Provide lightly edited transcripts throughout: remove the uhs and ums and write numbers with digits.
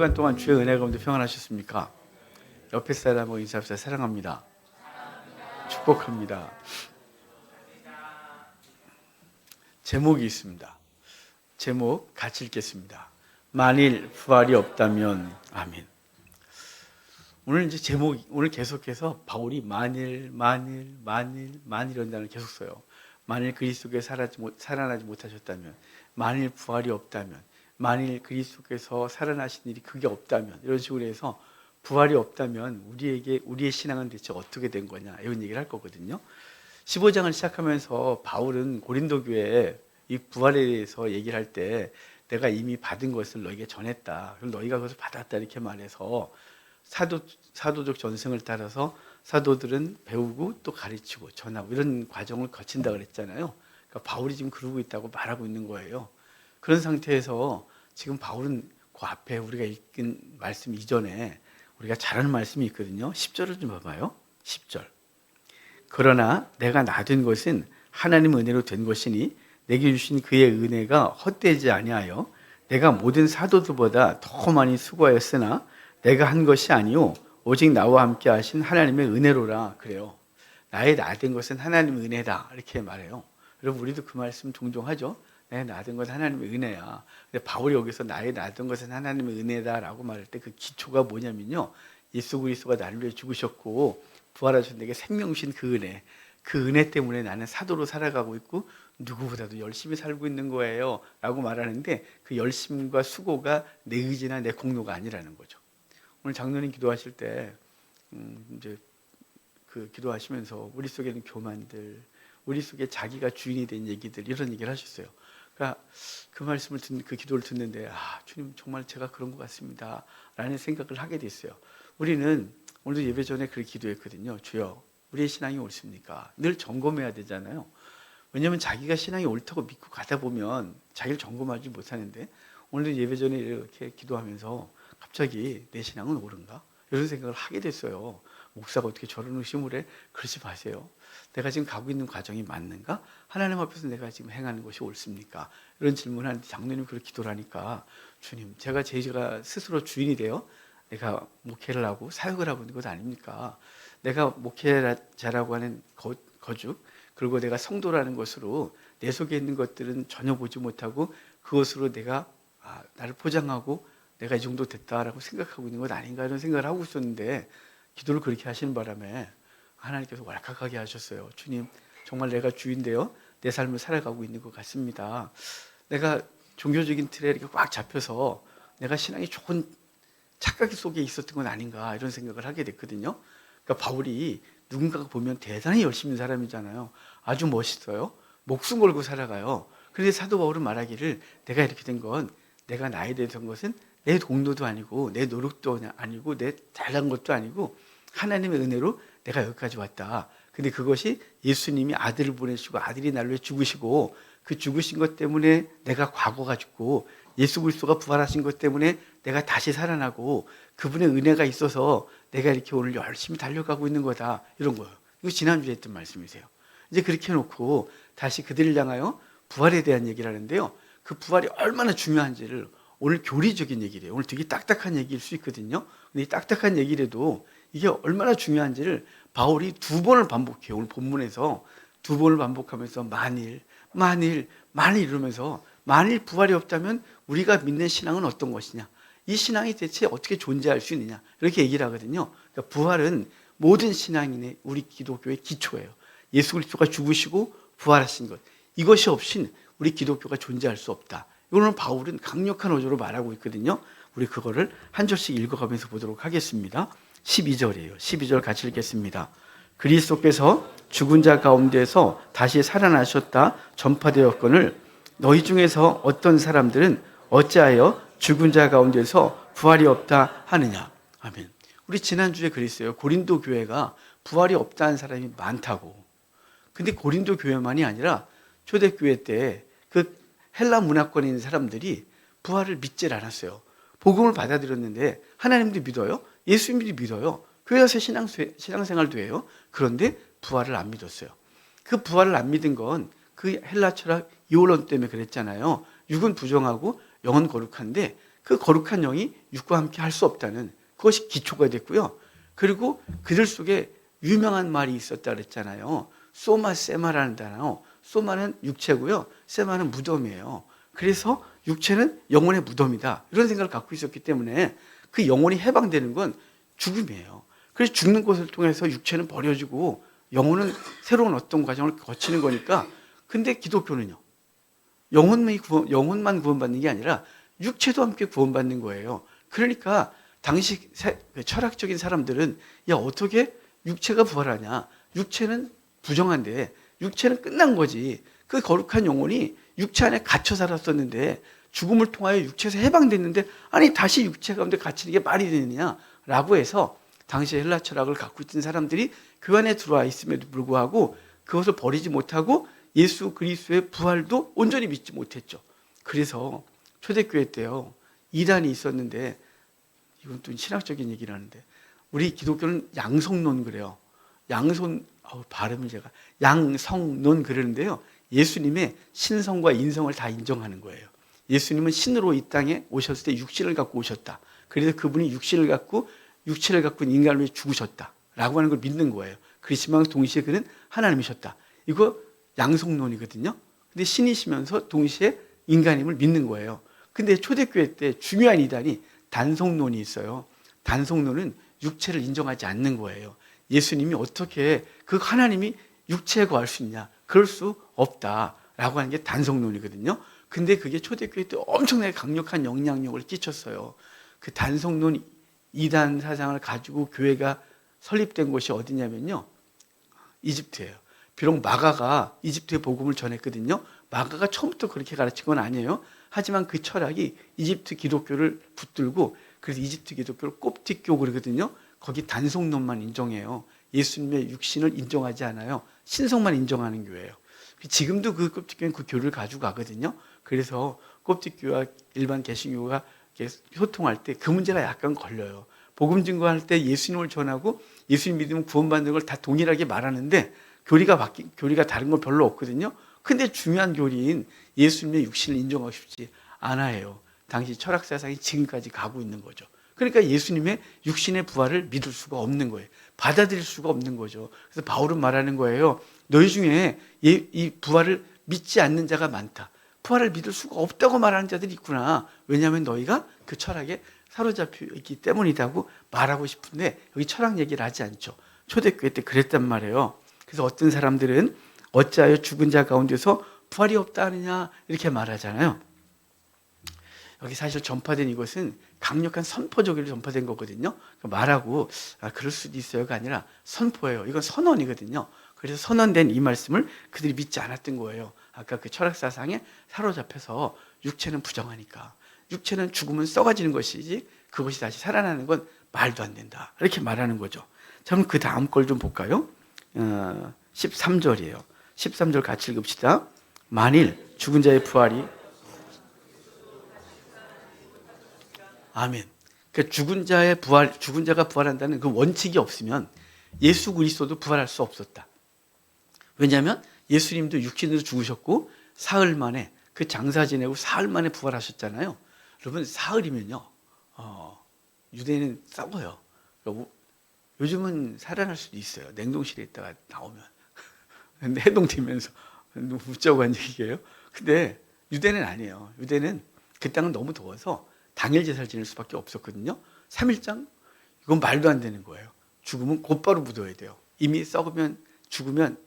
주간 동안 주의 은혜 가운데 평안하셨습니까? 옆에 사람하고 인사합시다. 사랑합니다. 축복합니다. 제목이 있습니다. 제목 같이 읽겠습니다. 만일 부활이 없다면 아멘. 오늘 이제 제목 오늘 계속해서 바울이 만일 이런 단어를 계속 써요. 만일 그리스도께 살아나지 못하셨다면, 만일 부활이 없다면, 만일 그리스도께서 살아나신 일이 그게 없다면, 이런 식으로 해서 부활이 없다면 우리의 신앙은 대체 어떻게 된 거냐, 이런 얘기를 할 거거든요. 15장을 시작하면서 바울은 고린도 교회에 이 부활에 대해서 얘기를 할 때 내가 이미 받은 것을 너에게 전했다, 그리고 너희가 그것을 받았다, 이렇게 말해서 사도적 전승을 따라서 사도들은 배우고 또 가르치고 전하고 이런 과정을 거친다 그랬잖아요. 그러니까 바울이 지금 그러고 있다고 말하고 있는 거예요. 그런 상태에서 지금 바울은 그 앞에 우리가 읽은 말씀 이전에 우리가 잘 아는 말씀이 있거든요. 10절을 좀 봐봐요. 10절. 그러나 내가 나된 것은 하나님 은혜로 된 것이니 내게 주신 그의 은혜가 헛되지 아니하여 내가 모든 사도들보다 더 많이 수고하였으나 내가 한 것이 아니요 오직 나와 함께 하신 하나님의 은혜로라. 그래요. 나의 나된 것은 하나님의 은혜다, 이렇게 말해요. 여러분, 우리도 그 말씀 종종 하죠. 나의 나된 것은 하나님의 은혜야. 근데 바울이 여기서 나의 나된 것은 하나님의 은혜다라고 말할 때 그 기초가 뭐냐면요, 예수 그리스도가 나를 위해 죽으셨고 부활하신 내게 생명 주신 그 은혜 때문에 나는 사도로 살아가고 있고 누구보다도 열심히 살고 있는 거예요 라고 말하는데, 그 열심과 수고가 내 의지나 내 공로가 아니라는 거죠. 오늘 장로님 기도하실 때 이제 그 기도하시면서 우리 속에는 교만들, 우리 속에 자기가 주인이 된 얘기들, 이런 얘기를 하셨어요. 그러니까 그 말씀을 그 기도를 듣는데, 주님 정말 제가 그런 것 같습니다 라는 생각을 하게 됐어요. 우리는 오늘도 예배 전에 그렇게 기도했거든요. 주여, 우리의 신앙이 옳습니까? 늘 점검해야 되잖아요. 왜냐하면 자기가 신앙이 옳다고 믿고 가다 보면 자기를 점검하지 못하는데, 오늘도 예배 전에 이렇게 기도하면서 갑자기 내 신앙은 옳은가? 이런 생각을 하게 됐어요. 목사가 어떻게 저런 의심을 해? 그러지 마세요. 내가 지금 가고 있는 과정이 맞는가? 하나님 앞에서 내가 지금 행하는 것이 옳습니까? 이런 질문을 하는데 장로님 그렇게 기도를 하니까, 주님, 제가 스스로 주인이 되어 내가 목회를 하고 사역을 하고 있는 것 아닙니까? 내가 목회자라고 하는 거죽, 그리고 내가 성도라는 것으로 내 속에 있는 것들은 전혀 보지 못하고 그것으로 내가 나를 포장하고 내가 이 정도 됐다라고 생각하고 있는 것 아닌가, 이런 생각을 하고 있었는데, 기도를 그렇게 하시는 바람에 하나님께서 왈칵하게 하셨어요. 주님, 정말 내가 주인되어 내 삶을 살아가고 있는 것 같습니다. 내가 종교적인 틀에 이렇게 꽉 잡혀서 내가 신앙이 좋은 착각 속에 있었던 건 아닌가, 이런 생각을 하게 됐거든요. 그러니까 바울이 누군가가 보면 대단히 열심히 사람이잖아요. 아주 멋있어요. 목숨 걸고 살아가요. 그런데 사도 바울은 말하기를, 내가 이렇게 된 건, 내가 나에 대해서 한 것은 내 동료도 아니고 내 노력도 아니고 내 잘난 것도 아니고 하나님의 은혜로 내가 여기까지 왔다. 근데 그것이 예수님이 아들을 보내시고 아들이 나를 위해 죽으시고 그 죽으신 것 때문에 내가 과거가 죽고, 예수 그리스도가 부활하신 것 때문에 내가 다시 살아나고, 그분의 은혜가 있어서 내가 이렇게 오늘 열심히 달려가고 있는 거다, 이런 거예요. 이거 지난주에 했던 말씀이세요. 이제 그렇게 해놓고 다시 그들을 향하여 부활에 대한 얘기를 하는데요, 그 부활이 얼마나 중요한지를 오늘 교리적인 얘기래요. 오늘 되게 딱딱한 얘기일 수 있거든요. 근데 이 딱딱한 얘기라도 이게 얼마나 중요한지를 바울이 2번을 반복해요. 오늘 본문에서 2번을 반복하면서 만일 이러면서, 만일 부활이 없다면 우리가 믿는 신앙은 어떤 것이냐, 이 신앙이 대체 어떻게 존재할 수 있느냐, 이렇게 얘기를 하거든요. 그러니까 부활은 모든 신앙인의, 우리 기독교의 기초예요. 예수 그리스도가 죽으시고 부활하신 것, 이것이 없인 우리 기독교가 존재할 수 없다. 이거는 바울은 강력한 어조로 말하고 있거든요. 우리 그거를 한 절씩 읽어가면서 보도록 하겠습니다. 12절이에요. 12절 같이 읽겠습니다. 그리스도께서 죽은 자 가운데서 다시 살아나셨다 전파되었거늘 너희 중에서 어떤 사람들은 어찌하여 죽은 자 가운데서 부활이 없다 하느냐. 아멘. 우리 지난주에 그랬어요. 고린도 교회가 부활이 없다는 사람이 많다고. 근데 고린도 교회만이 아니라 초대교회 때 그 헬라 문화권에 있는 사람들이 부활을 믿질 않았어요. 복음을 받아들였는데 하나님도 믿어요. 예수님도 믿어요. 교회 가서 신앙생활도 해요. 그런데 부활을 안 믿었어요. 그 부활을 안 믿은 건 그 헬라 철학 이혼론 때문에 그랬잖아요. 육은 부정하고 영은 거룩한데 그 거룩한 영이 육과 함께 할 수 없다는 그것이 기초가 됐고요. 그리고 그들 속에 유명한 말이 있었다 그랬잖아요. 소마 세마라는 단어. 소마는 육체고요. 세마는 무덤이에요. 그래서 육체는 영혼의 무덤이다. 이런 생각을 갖고 있었기 때문에 그 영혼이 해방되는 건 죽음이에요. 그래서 죽는 것을 통해서 육체는 버려지고 영혼은 새로운 어떤 과정을 거치는 거니까. 근데 기독교는요. 영혼만 구원받는 게 아니라 육체도 함께 구원받는 거예요. 그러니까 당시 철학적인 사람들은 야 어떻게 육체가 부활하냐. 육체는 부정한데 육체는 끝난 거지. 그 거룩한 영혼이 육체 안에 갇혀 살았었는데 죽음을 통하여 육체에서 해방됐는데 아니 다시 육체 가운데 갇히는 게 말이 되느냐라고 해서 당시 헬라 철학을 갖고 있던 사람들이 그 안에 들어와 있음에도 불구하고 그것을 버리지 못하고 예수 그리스도의 부활도 온전히 믿지 못했죠. 그래서 초대교회 때요. 이단이 있었는데 이건 또 신학적인 얘기를 하는데 우리 기독교는 양성론 그래요. 발음을 제가 양성론 그러는데요. 예수님의 신성과 인성을 다 인정하는 거예요. 예수님은 신으로 이 땅에 오셨을 때 육신을 갖고 오셨다. 그래서 그분이 육체를 갖고 인간을 위해 죽으셨다라고 하는 걸 믿는 거예요. 그렇지만 동시에 그는 하나님이셨다. 이거 양성론이거든요. 근데 신이시면서 동시에 인간임을 믿는 거예요. 근데 초대교회 때 중요한 이단이 단성론이 있어요. 단성론은 육체를 인정하지 않는 거예요. 예수님이 어떻게 그 하나님이 육체에 거할 수 있냐? 그럴 수 없다라고 하는 게 단성론이거든요. 근데 그게 초대교회 때 엄청나게 강력한 영향력을 끼쳤어요. 그 단성론 이단 사상을 가지고 교회가 설립된 곳이 어디냐면요. 이집트예요. 비록 마가가 이집트의 복음을 전했거든요. 마가가 처음부터 그렇게 가르친 건 아니에요. 하지만 그 철학이 이집트 기독교를 붙들고 그래서 이집트 기독교를 koptik교 그러거든요. 거기 단성론만 인정해요. 예수님의 육신을 인정하지 않아요. 신성만 인정하는 교회예요. 지금도 그 koptik교는 그 교를 가지고 가거든요. 그래서 koptik교와 일반 개신교가 소통할 때 그 문제가 약간 걸려요. 복음 증거할 때 예수님을 전하고 예수님 믿으면 구원받는 걸 다 동일하게 말하는데 교리가 다른 건 별로 없거든요. 근데 중요한 교리인 예수님의 육신을 인정하고 싶지 않아요. 당시 철학 사상이 지금까지 가고 있는 거죠. 그러니까 예수님의 육신의 부활을 믿을 수가 없는 거예요. 받아들일 수가 없는 거죠. 그래서 바울은 말하는 거예요. 너희 중에 이 부활을 믿지 않는 자가 많다. 부활을 믿을 수가 없다고 말하는 자들이 있구나. 왜냐하면 너희가 그 철학에 사로잡혀 있기 때문이라고 말하고 싶은데 여기 철학 얘기를 하지 않죠. 초대교회 때 그랬단 말이에요. 그래서 어떤 사람들은 어찌하여 죽은 자 가운데서 부활이 없다 하느냐 이렇게 말하잖아요. 여기 사실 전파된 이것은 강력한 선포적으로 전파된 거거든요. 말하고 그럴 수도 있어요가 아니라 선포예요. 이건 선언이거든요. 그래서 선언된 이 말씀을 그들이 믿지 않았던 거예요. 아까 그 철학사상에 사로잡혀서 육체는 부정하니까 육체는 죽으면 썩어지는 것이지 그것이 다시 살아나는 건 말도 안 된다. 이렇게 말하는 거죠. 자, 그럼 그 다음 걸 좀 볼까요? 13절이에요. 13절 같이 읽읍시다. 만일 죽은 자의 부활이 아멘. 그러니까 죽은 자가 부활한다는 그 원칙이 없으면 예수 그리스도도 부활할 수 없었다. 왜냐하면 예수님도 육신으로 죽으셨고 사흘 만에 그 장사 지내고 사흘 만에 부활하셨잖아요. 여러분 사흘이면요. 유대인은 썩어요. 요즘은 살아날 수도 있어요. 냉동실에 있다가 나오면. 근데 해동되면서 웃자고 한 얘기예요. 근데 유대는 아니에요. 유대는 그 땅은 너무 더워서 당일 제사를 지낼 수밖에 없었거든요. 3일장? 이건 말도 안 되는 거예요. 죽으면 곧바로 묻어야 돼요. 이미 죽으면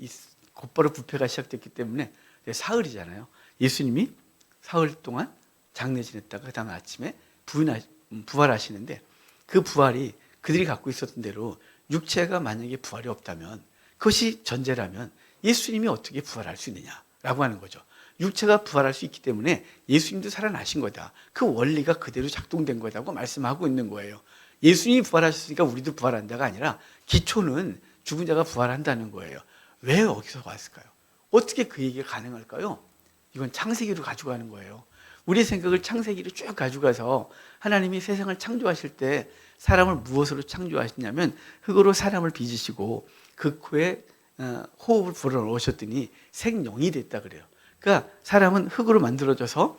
곧바로 부패가 시작됐기 때문에 사흘이잖아요. 예수님이 사흘 동안 장례 지냈다가 그 다음 아침에 부활하시는데 그 부활이 그들이 갖고 있었던 대로 육체가 만약에 부활이 없다면 그것이 전제라면 예수님이 어떻게 부활할 수 있느냐라고 하는 거죠. 육체가 부활할 수 있기 때문에 예수님도 살아나신 거다. 그 원리가 그대로 작동된 거다고 말씀하고 있는 거예요. 예수님이 부활하셨으니까 우리도 부활한다가 아니라 기초는 죽은 자가 부활한다는 거예요. 왜 여기서 왔을까요? 어떻게 그 얘기가 가능할까요? 이건 창세기로 가져가는 거예요. 우리의 생각을 창세기로 쭉 가져가서 하나님이 세상을 창조하실 때 사람을 무엇으로 창조하시냐면 흙으로 사람을 빚으시고 그 코에 호흡을 불어넣으셨더니 생명이 됐다 그래요. 그러니까 사람은 흙으로 만들어져서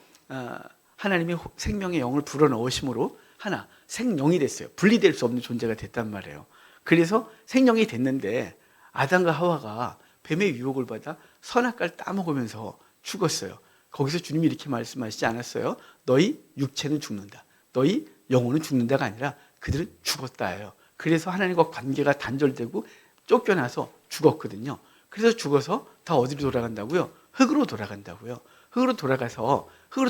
하나님의 생명의 영을 불어넣으심으로 하나 생명이 됐어요. 분리될 수 없는 존재가 됐단 말이에요. 그래서 생명이 됐는데 아담과 하와가 뱀의 유혹을 받아 선악과를 따먹으면서 죽었어요. 거기서 주님이 이렇게 말씀하시지 않았어요? 너희 육체는 죽는다. 너희 영혼은 죽는다가 아니라 그들은 죽었다예요. 그래서 하나님과 관계가 단절되고 쫓겨나서 죽었거든요. 그래서 죽어서 다 어디로 돌아간다고요? 흙으로 돌아간다고요. 흙으로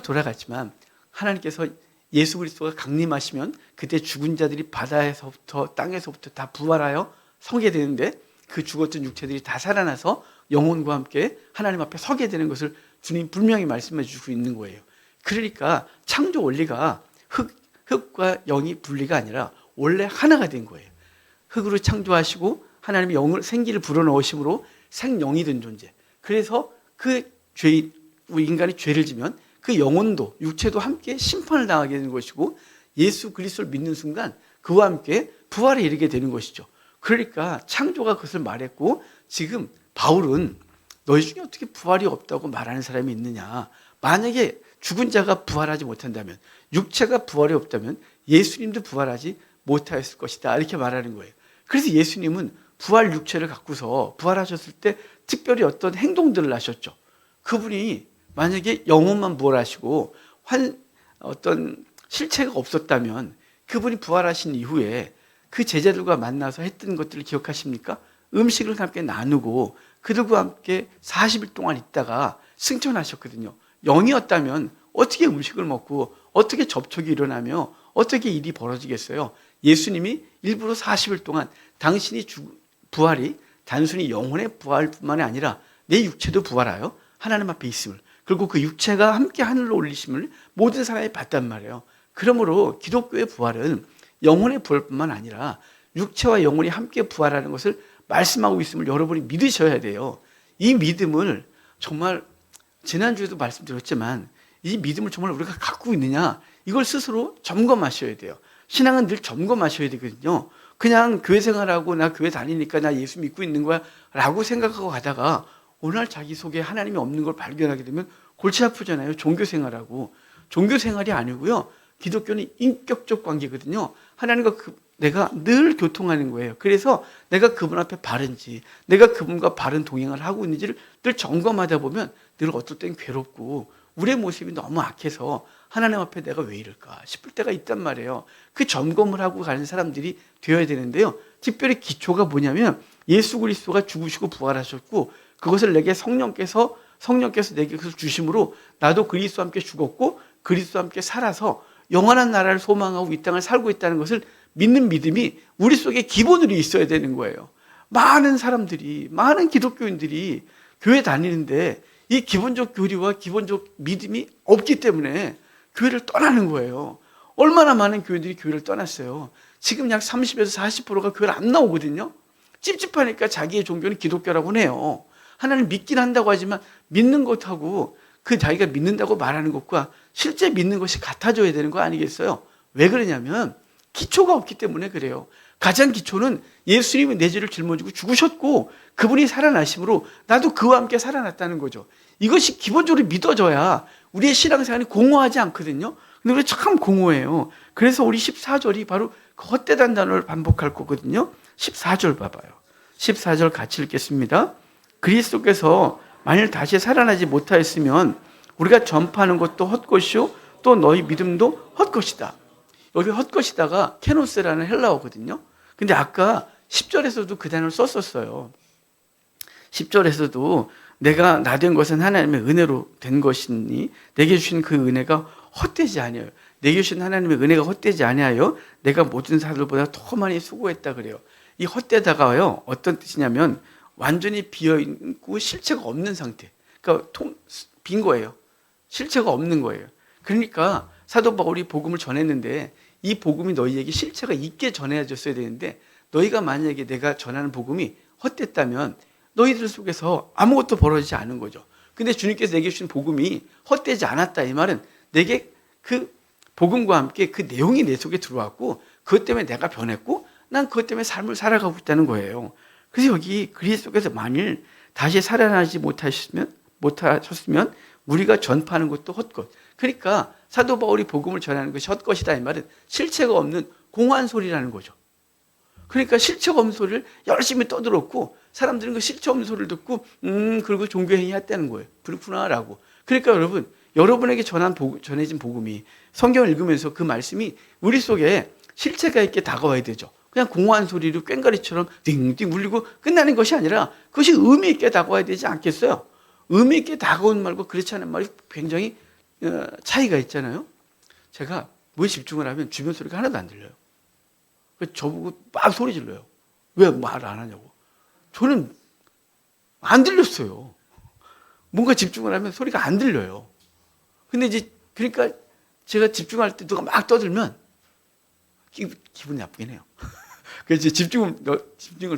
돌아갔지만 하나님께서 예수 그리스도가 강림하시면 그때 죽은 자들이 바다에서부터 땅에서부터 다 부활하여 서게 되는데 그 죽었던 육체들이 다 살아나서 영혼과 함께 하나님 앞에 서게 되는 것을 주님 분명히 말씀해 주고 있는 거예요. 그러니까 창조 원리가 흙과 영이 분리가 아니라 원래 하나가 된 거예요. 흙으로 창조하시고 하나님의 영을 생기를 불어넣으심으로 생영이 된 존재. 그래서 인간이 죄를 지면 그 영혼도 육체도 함께 심판을 당하게 되는 것이고 예수 그리스도를 믿는 순간 그와 함께 부활에 이르게 되는 것이죠. 그러니까 창조가 그것을 말했고 지금 바울은 너희 중에 어떻게 부활이 없다고 말하는 사람이 있느냐. 만약에 죽은 자가 부활하지 못한다면 육체가 부활이 없다면 예수님도 부활하지 못하였을 것이다. 이렇게 말하는 거예요. 그래서 예수님은 부활 육체를 갖고서 부활하셨을 때 특별히 어떤 행동들을 하셨죠. 그분이 만약에 영혼만 부활하시고 어떤 실체가 없었다면 그분이 부활하신 이후에 그 제자들과 만나서 했던 것들을 기억하십니까? 음식을 함께 나누고 그들과 함께 40일 동안 있다가 승천하셨거든요. 영이었다면 어떻게 음식을 먹고 어떻게 접촉이 일어나며 어떻게 일이 벌어지겠어요? 예수님이 일부러 40일 동안 당신이 부활이 단순히 영혼의 부활뿐만이 아니라 내 육체도 부활하여 하나님 앞에 있음을, 그리고 그 육체가 함께 하늘로 올리심을 모든 사람이 봤단 말이에요. 그러므로 기독교의 부활은 영혼의 부활뿐만 아니라 육체와 영혼이 함께 부활하는 것을 말씀하고 있음을 여러분이 믿으셔야 돼요. 이 믿음을 정말 지난주에도 말씀드렸지만 이 믿음을 정말 우리가 갖고 있느냐, 이걸 스스로 점검하셔야 돼요. 신앙은 늘 점검하셔야 되거든요. 그냥 교회 생활하고 나 교회 다니니까 나 예수 믿고 있는 거야 라고 생각하고 가다가 어느 날 자기 속에 하나님이 없는 걸 발견하게 되면 골치 아프잖아요. 종교 생활하고. 종교 생활이 아니고요, 기독교는 인격적 관계거든요. 하나님과 내가 늘 교통하는 거예요. 그래서 내가 그분 앞에 바른지, 내가 그분과 바른 동행을 하고 있는지를 늘 점검하다 보면 늘 어떨 땐 괴롭고 우리의 모습이 너무 악해서 하나님 앞에 내가 왜 이럴까 싶을 때가 있단 말이에요. 그 점검을 하고 가는 사람들이 되어야 되는데요. 특별히 기초가 뭐냐면 예수 그리스도가 죽으시고 부활하셨고 그것을 내게 성령께서 내게 그것을 주심으로 나도 그리스도와 함께 죽었고 그리스도와 함께 살아서 영원한 나라를 소망하고 이 땅을 살고 있다는 것을 믿는 믿음이 우리 속에 기본으로 있어야 되는 거예요. 많은 사람들이, 많은 기독교인들이 교회 다니는데 이 기본적 교리와 기본적 믿음이 없기 때문에 교회를 떠나는 거예요. 얼마나 많은 교인들이 교회를 떠났어요. 지금 약 30에서 40%가 교회를 안 나오거든요. 찝찝하니까 자기의 종교는 기독교라고 해요. 하나님 믿긴 한다고 하지만 믿는 것하고 그 자기가 믿는다고 말하는 것과 실제 믿는 것이 같아져야 되는 거 아니겠어요? 왜 그러냐면 기초가 없기 때문에 그래요. 가장 기초는 예수님이 내 죄를 짊어지고 죽으셨고 그분이 살아나심으로 나도 그와 함께 살아났다는 거죠. 이것이 기본적으로 믿어져야 우리의 신앙생활이 공허하지 않거든요. 근데 우리 참 공허해요. 그래서 우리 14절이 바로 그 헛되다는 단어를 반복할 거거든요. 14절 봐봐요. 14절 같이 읽겠습니다. 그리스도께서 만일 다시 살아나지 못하였으면 우리가 전파하는 것도 헛것이요 또 너희 믿음도 헛것이다. 여기 헛것이다가 케노스라는 헬라어거든요. 근데 아까 10절에서도 그 단어를 썼었어요. 10절에서도 내가 나 된 것은 하나님의 은혜로 된 것이니 내게 주신 그 은혜가 헛되지 아니하여, 내게 주신 하나님의 은혜가 헛되지 아니하여 내가 모든 사람들보다 더 많이 수고했다 그래요. 이 헛되다가요 어떤 뜻이냐면 완전히 비어있고 실체가 없는 상태. 그러니까 빈 거예요. 실체가 없는 거예요. 그러니까 사도 바울이 복음을 전했는데 이 복음이 너희에게 실체가 있게 전해졌어야 되는데 너희가 만약에 내가 전하는 복음이 헛됐다면 너희들 속에서 아무것도 벌어지지 않은 거죠. 근데 주님께서 내게 주신 복음이 헛되지 않았다. 이 말은 내게 그 복음과 함께 그 내용이 내 속에 들어왔고 그것 때문에 내가 변했고 난 그것 때문에 삶을 살아가고 있다는 거예요. 그래서 여기 그리스도께서 만일 다시 살아나지 못하셨으면 우리가 전파하는 것도 헛것. 그러니까 사도 바울이 복음을 전하는 것이 헛것이다 이 말은 실체가 없는 공허한 소리라는 거죠. 그러니까 실체가 없는 소리를 열심히 떠들었고 사람들은 그 실체 없는 소리를 듣고 그리고 종교행위 했다는 거예요. 그렇구나라고. 그러니까 여러분, 여러분에게 전해진 복음이 성경을 읽으면서 그 말씀이 우리 속에 실체가 있게 다가와야 되죠. 그냥 공허한 소리로 꽹과리처럼 띵띵 울리고 끝나는 것이 아니라 그것이 의미 있게 다가와야 되지 않겠어요? 의미 있게 다가오는 말과 그렇지 않은 말이 굉장히 차이가 있잖아요. 제가 뭐에 집중을 하면 주변 소리가 하나도 안 들려요. 저보고 막 소리 질러요. 왜 말 안 하냐고. 저는 안 들렸어요. 뭔가 집중을 하면 소리가 안 들려요. 근데 이제 그러니까 제가 집중할 때 누가 막 떠들면 기분이 나쁘긴 해요. 그래서 집중을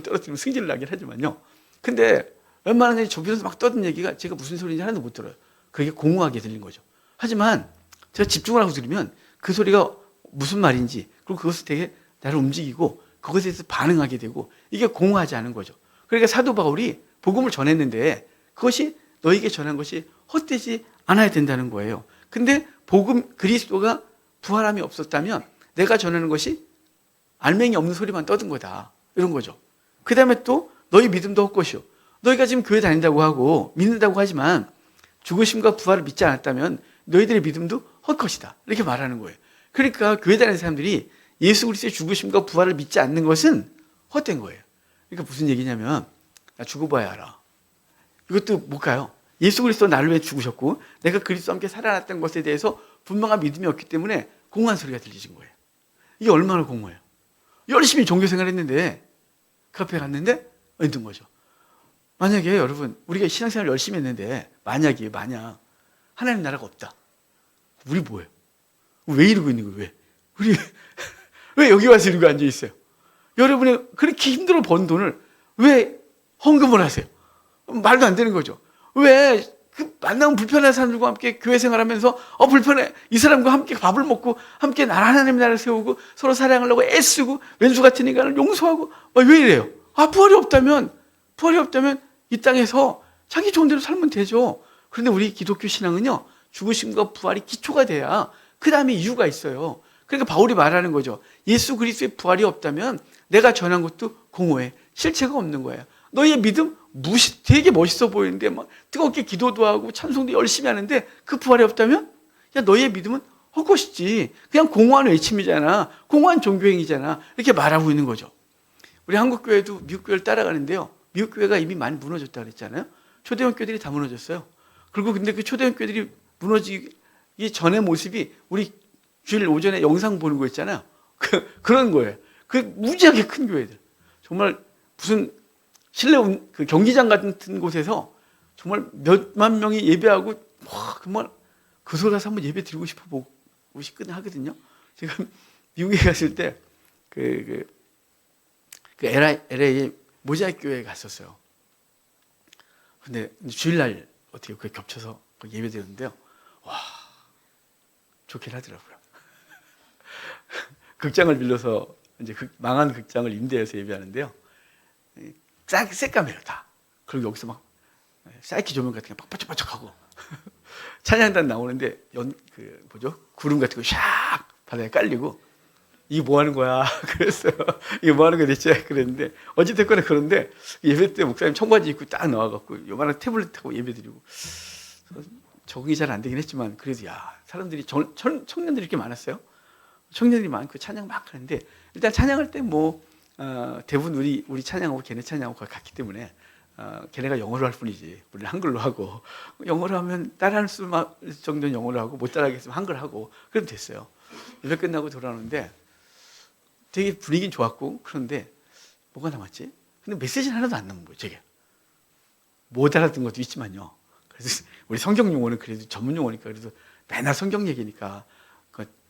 떨어뜨리면 승질을 나긴 하지만요. 근데 웬만하면 주변에서 막 떠든 얘기가 제가 무슨 소리인지 하나도 못 들어요. 그게 공허하게 들린 거죠. 하지만 제가 집중을 하고 들으면 그 소리가 무슨 말인지 그리고 그것을 되게 나를 움직이고 그것에 대해서 반응하게 되고 이게 공허하지 않은 거죠. 그러니까 사도 바울이 복음을 전했는데 그것이 너에게 전한 것이 헛되지 않아야 된다는 거예요. 근데 복음 그리스도가 부활함이 없었다면 내가 전하는 것이 알맹이 없는 소리만 떠든 거다. 이런 거죠. 그 다음에 또 너희 믿음도 헛것이요. 너희가 지금 교회 다닌다고 하고 믿는다고 하지만 죽으심과 부활을 믿지 않았다면 너희들의 믿음도 헛것이다. 이렇게 말하는 거예요. 그러니까 교회 다니는 사람들이 예수 그리스도의 죽으심과 부활을 믿지 않는 것은 헛된 거예요. 그러니까 무슨 얘기냐면 나 죽어봐야 알아. 이것도 뭘까요? 예수 그리스도 나를 위해 죽으셨고 내가 그리스도와 함께 살아났던 것에 대해서 분명한 믿음이 없기 때문에 공허한 소리가 들리신 거예요. 이게 얼마나 공허해요. 열심히 종교생활 했는데 그 앞에 갔는데 힘든 거죠. 만약에 여러분 우리가 신앙생활 열심히 했는데 만약 하나님 나라가 없다. 우리 뭐예요? 왜 이러고 있는 거예요? 우리 왜 여기 와서 이러고 앉아 있어요? 여러분이 그렇게 힘들어 번 돈을 왜 헌금을 하세요? 말도 안 되는 거죠. 왜 그 만나면 불편한 사람들과 함께 교회 생활하면서 불편해. 이 사람과 함께 밥을 먹고 함께 하나님 나라를 세우고 서로 사랑하려고 애쓰고 왼수 같은 인간을 용서하고 왜 이래요? 부활이 없다면 이 땅에서 자기 좋은 대로 살면 되죠. 그런데 우리 기독교 신앙은요. 죽으심과 부활이 기초가 돼야 그 다음에 이유가 있어요. 그러니까 바울이 말하는 거죠. 예수 그리스도의 부활이 없다면 내가 전한 것도 공허해. 실체가 없는 거예요. 너희의 믿음 되게 멋있어 보이는데 막 뜨겁게 기도도 하고 찬송도 열심히 하는데 그 부활이 없다면 너희의 믿음은 헛것이지. 그냥 공허한 외침이잖아. 공허한 종교행위잖아. 이렇게 말하고 있는 거죠. 우리 한국 교회도 미국 교회를 따라가는데요. 미국 교회가 이미 많이 무너졌다고 그랬잖아요. 초대형 교회들이 다 무너졌어요. 그리고 근데 그 초대형 교회들이 무너지기 전의 모습이 우리 주일 오전에 영상 보는 거 있잖아요. 그런 거예요. 그 무지하게 큰 교회들. 정말 무슨 실내 그 경기장 같은 곳에서 정말 몇만 명이 예배하고 정말 그 소리 가서 한번 예배 드리고 싶어 싶거든 하거든요. 제가 미국에 갔을 때 그 LA 모자이크 교회에 갔었어요. 근데 주일날 어떻게 그게 겹쳐서 예배 드렸는데요. 와, 좋긴 하더라고요. 극장을 빌려서 이제 망한 극장을 임대해서 예배하는데요. 새까매요 다. 그리고 여기서 막 사이키 조명 같은 게 막 반짝반짝하고 찬양단 나오는데 구름 같은 거 샥 바닥에 깔리고 이게 뭐 하는 거야? 그랬어요. 이게 뭐 하는 거야 대체? 그랬는데 어찌됐거나 그런데 예배 때 목사님 청바지 입고 딱 나와갖고 요만한 태블릿하고 예배 드리고 적응이 잘 안 되긴 했지만 그래도 사람들이 청년들이 이렇게 많았어요. 청년들이 많고 찬양 막 하는데 일단 찬양할 때 대부분 우리 찬양하고 걔네 찬양하고 같기 때문에 걔네가 영어로 할 뿐이지 우리는 한글로 하고 영어로 하면 따라할 수 정도는 영어로 하고 못 따라하겠으면 한글 하고 그러면 됐어요. 예배 끝나고 돌아오는데 되게 분위기는 좋았고 그런데 뭐가 남았지? 근데 메시지는 하나도 안 남은 거예요. 제게 못 알아듣는 것도 있지만요. 그래서 우리 성경 용어는 그래도 전문 용어니까 그래도 맨날 성경 얘기니까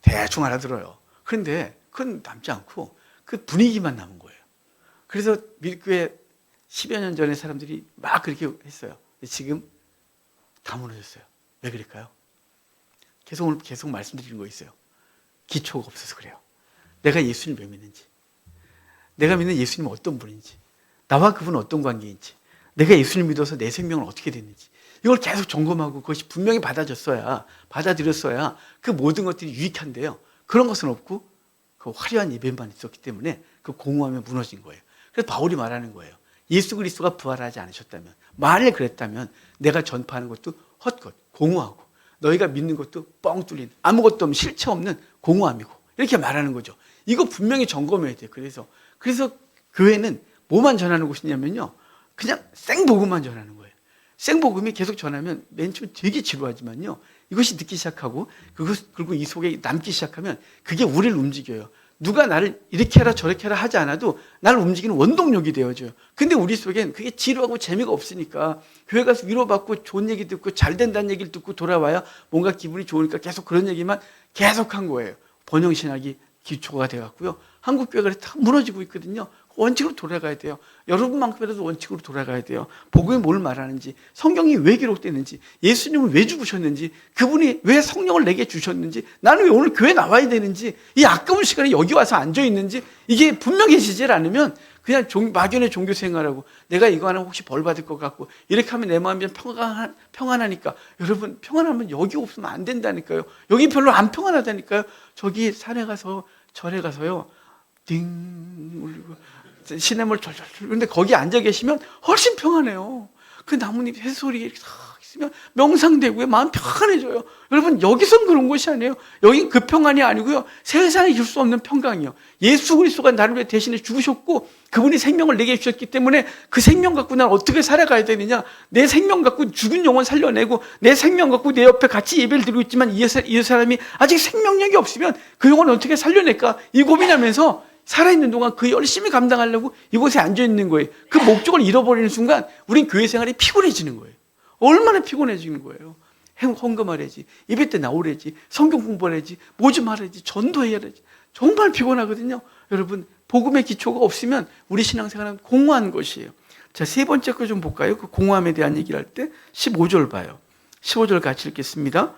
대충 알아들어요. 그런데 그건 남지 않고 그 분위기만 남은 거예요. 그래서 밀교회 10여 년 전에 사람들이 막 그렇게 했어요. 근데 지금 다 무너졌어요. 왜 그럴까요? 오늘 계속 말씀드리는 거 있어요. 기초가 없어서 그래요. 내가 예수님을 왜 믿는지, 내가 믿는 예수님은 어떤 분인지, 나와 그분은 어떤 관계인지, 내가 예수님을 믿어서 내 생명은 어떻게 됐는지 이걸 계속 점검하고 그것이 분명히 받아들였어야 그 모든 것들이 유익한데요. 그런 것은 없고 그 화려한 예배만 있었기 때문에 그 공허함에 무너진 거예요. 그래서 바울이 말하는 거예요. 예수 그리스도가 부활하지 않으셨다면, 만일 그랬다면 내가 전파하는 것도 헛것, 공허하고 너희가 믿는 것도 뻥 뚫린 아무것도 없는 실체 없는 공허함이고 이렇게 말하는 거죠. 이거 분명히 점검해야 돼요. 그래서 교회는 뭐만 전하는 곳이냐면요, 그냥 생복음만 전하는 거예요. 생복음이 계속 전하면 맨 처음 되게 지루하지만요, 이것이 듣기 시작하고 그리고 이 속에 남기 시작하면 그게 우리를 움직여요. 누가 나를 이렇게 해라 저렇게 해라 하지 않아도 나를 움직이는 원동력이 되어줘요. 근데 우리 속엔 그게 지루하고 재미가 없으니까 교회 가서 위로받고 좋은 얘기 듣고 잘 된다는 얘기를 듣고 돌아와야 뭔가 기분이 좋으니까 계속 그런 얘기만 계속한 거예요. 번영신학이 기초가 돼갖고요, 한국교회가 다 무너지고 있거든요. 원칙으로 돌아가야 돼요. 여러분만큼이라도 원칙으로 돌아가야 돼요. 복음이 뭘 말하는지, 성경이 왜 기록되는지, 예수님은 왜 죽으셨는지, 그분이 왜 성령을 내게 주셨는지, 나는 왜 오늘 교회 나와야 되는지, 이 아까운 시간에 여기 와서 앉아있는지 이게 분명해지지 않으면 그냥 막연히 종교 생활하고 내가 이거 하면 혹시 벌 받을 것 같고 이렇게 하면 내 마음이 평안하니까, 여러분 평안하면 여기 없으면 안 된다니까요. 여기 별로 안 평안하다니까요. 저기 산에 가서 절에 가서요, 띵 울리고 시냇물 절절. 그런데 거기 앉아 계시면 훨씬 평안해요. 그 나뭇잎 새소리 이렇게 딱 있으면 명상되고요, 마음 평안해져요. 여러분 여기선 그런 것이 아니에요. 여긴 그 평안이 아니고요, 세상에 줄 수 없는 평강이요. 예수 그리스도가 나를 위해 대신에 죽으셨고 그분이 생명을 내게 주셨기 때문에 그 생명 갖고 난 어떻게 살아가야 되느냐. 내 생명 갖고 죽은 영혼 살려내고 내 생명 갖고 내 옆에 같이 예배를 드리고 있지만 이 사람이 아직 생명력이 없으면 그 영혼을 어떻게 살려낼까, 이 고민하면서 살아있는 동안 그 열심히 감당하려고 이곳에 앉아있는 거예요. 그 목적을 잃어버리는 순간 우린 교회 생활이 피곤해지는 거예요. 얼마나 피곤해지는 거예요. 헌금하래지, 예배 때 나오래지, 성경 공부하래지, 뭐 좀 하래지, 전도해야지. 정말 피곤하거든요. 여러분 복음의 기초가 없으면 우리 신앙생활은 공허한 것이에요. 자, 세 번째 거 좀 볼까요? 그 공허함에 대한 얘기를 할 때 15절 봐요. 15절 같이 읽겠습니다.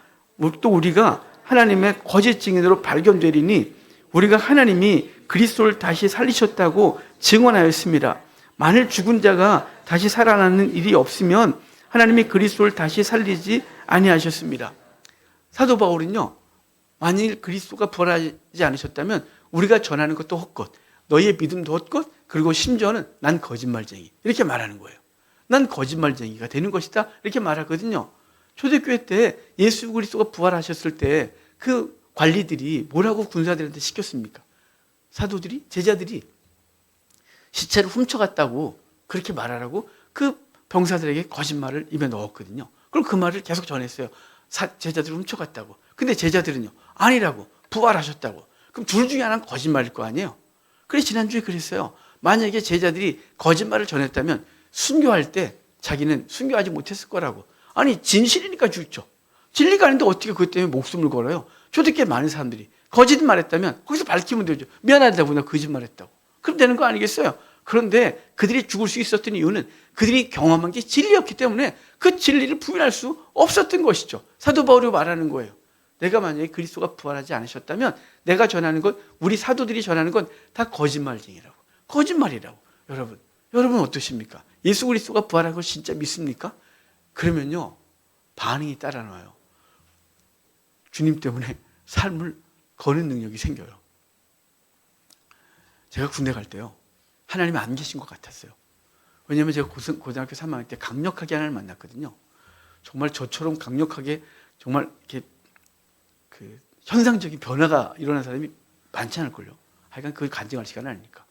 또 우리가 하나님의 거짓 증인으로 발견되리니 우리가 하나님이 그리스도를 다시 살리셨다고 증언하였습니다. 만일 죽은 자가 다시 살아나는 일이 없으면 하나님이 그리스도를 다시 살리지 아니하셨습니다. 사도 바울은요, 만일 그리스도가 부활하지 않으셨다면 우리가 전하는 것도 헛것, 너희의 믿음도 헛것, 그리고 심지어는 난 거짓말쟁이, 이렇게 말하는 거예요. 난 거짓말쟁이가 되는 것이다, 이렇게 말하거든요. 초대교회 때 예수 그리스도가 부활하셨을 때 그 관리들이 뭐라고 군사들한테 시켰습니까? 사도들이, 제자들이 시체를 훔쳐갔다고 그렇게 말하라고 그 병사들에게 거짓말을 입에 넣었거든요. 그럼 그 말을 계속 전했어요. 제자들이 훔쳐갔다고. 근데 제자들은요, 아니라고, 부활하셨다고. 그럼 둘 중에 하나는 거짓말일 거 아니에요. 그래서 지난주에 그랬어요. 만약에 제자들이 거짓말을 전했다면 순교할 때 자기는 순교하지 못했을 거라고. 아니 진실이니까 죽죠. 진리가 아닌데 어떻게 그것 때문에 목숨을 걸어요? 초대교회 많은 사람들이 거짓말했다면 거기서 밝히면 되죠. 미안하다고 나 거짓말했다고. 그럼 되는 거 아니겠어요? 그런데 그들이 죽을 수 있었던 이유는 그들이 경험한 게 진리였기 때문에 그 진리를 부인할 수 없었던 것이죠. 사도 바울이 말하는 거예요. 내가 만약에 그리스도가 부활하지 않으셨다면 내가 전하는 것, 우리 사도들이 전하는 건 다 거짓말쟁이라고, 거짓말이라고. 여러분 어떠십니까? 예수 그리스도가 부활한 걸 진짜 믿습니까? 그러면요, 반응이 따라 나와요. 주님 때문에 삶을 거는 능력이 생겨요. 제가 군대 갈 때요, 하나님이 안 계신 것 같았어요. 왜냐하면 제가 고등학교 3학년 때 강력하게 하나님을 만났거든요. 정말 저처럼 강력하게 정말 이렇게 그 현상적인 변화가 일어난 사람이 많지 않을걸요. 하여간 그걸 간증할 시간은 아니니까.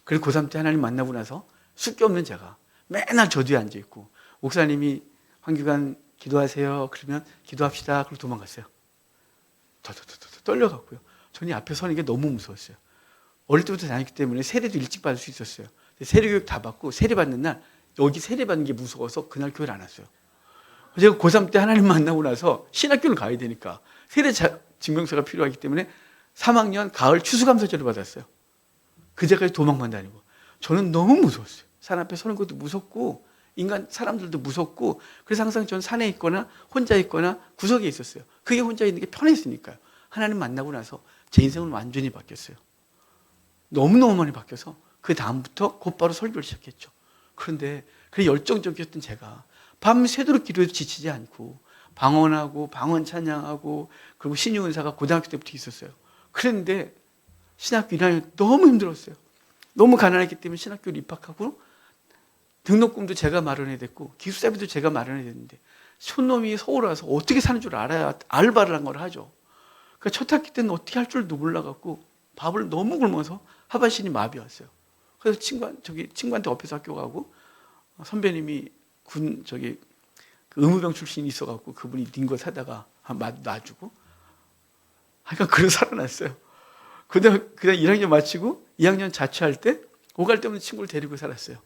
그리고 고3 때 하나님 만나고 나서 숫기 없는 제가 맨날 저 뒤에 앉아있고, 목사님이 황규관 기도하세요 그러면 기도합시다 그러고 도망갔어요. 더 떨려갖고요. 저는 앞에 서는 게 너무 무서웠어요. 어릴 때부터 다녔기 때문에 세례도 일찍 받을 수 있었어요. 세례교육 다 받고 세례 받는 날 여기 세례 받는 게 무서워서 그날 교회를 안 왔어요. 제가 고3 때 하나님 만나고 나서 신학교를 가야 되니까 세례 증명서가 필요하기 때문에 3학년 가을 추수감사절을 받았어요. 그제까지 도망만 다니고. 저는 너무 무서웠어요. 산 앞에 서는 것도 무섭고 인간 사람들도 무섭고, 그래서 항상 전 산에 있거나 혼자 있거나 구석에 있었어요. 그게 혼자 있는 게 편했으니까요. 하나님 만나고 나서 제 인생은 완전히 바뀌었어요. 너무너무 많이 바뀌어서 그 다음부터 곧바로 설교를 시작했죠. 그런데 그 열정적이었던 제가 밤새도록 기도해도 지치지 않고 방언하고 방언 찬양하고 그리고 신유은사가 고등학교 때부터 있었어요. 그런데 신학교 1학년 너무 힘들었어요. 너무 가난했기 때문에 신학교를 입학하고 등록금도 제가 마련해야 됐고 기숙사비도 제가 마련해야 됐는데 손놈이 서울 와서 어떻게 사는 줄 알아야 알바를 한 걸 하죠. 그러니까 첫 학기 때는 어떻게 할 줄도 몰라갖고 밥을 너무 굶어서 하반신이 마비 왔어요. 그래서 친구한테 업혀서 학교 가고 선배님이 그 의무병 출신이 있어갖고 그분이 닌 거 사다가 놔주고 하여간 그런 살아났어요. 그다음 1학년 마치고 2학년 자취할 때 오갈 데 없는 친구를 데리고 살았어요.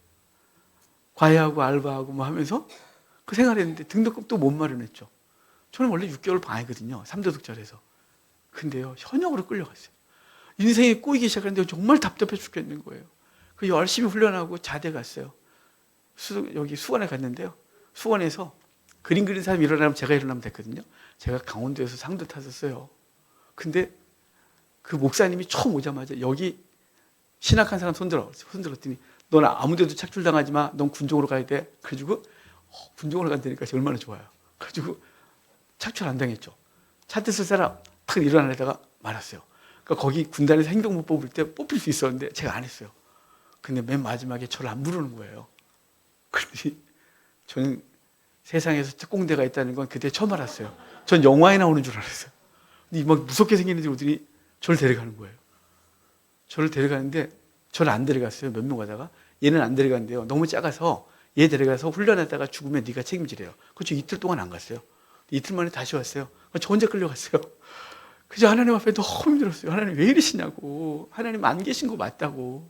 과외하고 알바하고 뭐 하면서 그 생활했는데 등록금도 못 마련했죠. 저는 원래 6개월 반이거든요. 3도둑절에서. 근데요, 현역으로 끌려갔어요. 인생이 꼬이기 시작하는데 정말 답답해 죽겠는 거예요. 그 열심히 훈련하고 자대 갔어요. 여기 수원에 갔는데요. 수원에서 그림 그리는 사람이 일어나면 제가 일어나면 됐거든요. 제가 강원도에서 상도 탔었어요. 근데 그 목사님이 처음 오자마자 여기 신학한 사람 손들었더니 넌 아무데도 착출당하지 마. 넌 군종으로 가야 돼. 그래가지고 군종으로 간다니까 얼마나 좋아요. 그래가지고 착출 안 당했죠. 차 탔을 사람 탁 일어나려다가 말았어요. 그러니까 거기 군단에서 행동부 뽑을 때 뽑힐 수 있었는데 제가 안 했어요. 근데 맨 마지막에 저를 안 부르는 거예요. 그러더니 저는 세상에서 특공대가 있다는 건 그때 처음 알았어요. 전 영화에 나오는 줄 알았어요. 근데 막 무섭게 생기는지 오더니 저를 데려가는 거예요. 저를 데려가는데 저를 안 데려갔어요. 몇 명 가다가. 얘는 안 데려간대요. 너무 작아서 얘 데려가서 훈련하다가 죽으면 네가 책임지래요. 그래서 이틀 동안 안 갔어요. 이틀 만에 다시 왔어요. 저 혼자 끌려갔어요. 그래서 하나님 앞에 너무 힘들었어요. 하나님 왜 이러시냐고. 하나님 안 계신 거 맞다고.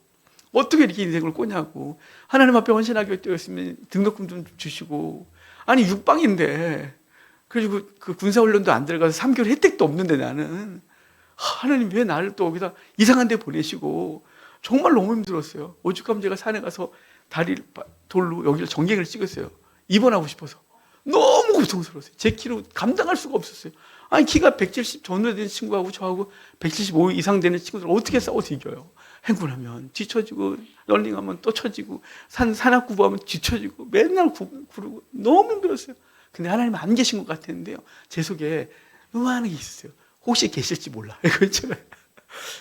어떻게 이렇게 인생을 꼬냐고. 하나님 앞에 헌신하게 되었으면 등록금 좀 주시고. 아니 육방인데. 그리고 그 군사훈련도 안 들어가서 3개월 혜택도 없는데 나는. 하나님 왜 나를 또 거기다 이상한 데 보내시고. 정말 너무 힘들었어요. 오죽하면 제가 산에 가서 돌로 여기를 전갱을 찍었어요. 입원하고 싶어서. 너무 고통스러웠어요. 제 키로 감당할 수가 없었어요. 아니 키가 170 전후에 되는 친구하고 저하고 175 이상 되는 친구들 어떻게 싸워서 이겨요. 행군하면 뒤처지고 런닝하면 또 처지고 산악구부하면 뒤처지고 맨날 구르고 너무 힘들었어요. 근데 하나님 안 계신 것 같았는데요. 제 속에 요만한 게 있었어요. 혹시 계실지 몰라. 이거 있잖아요.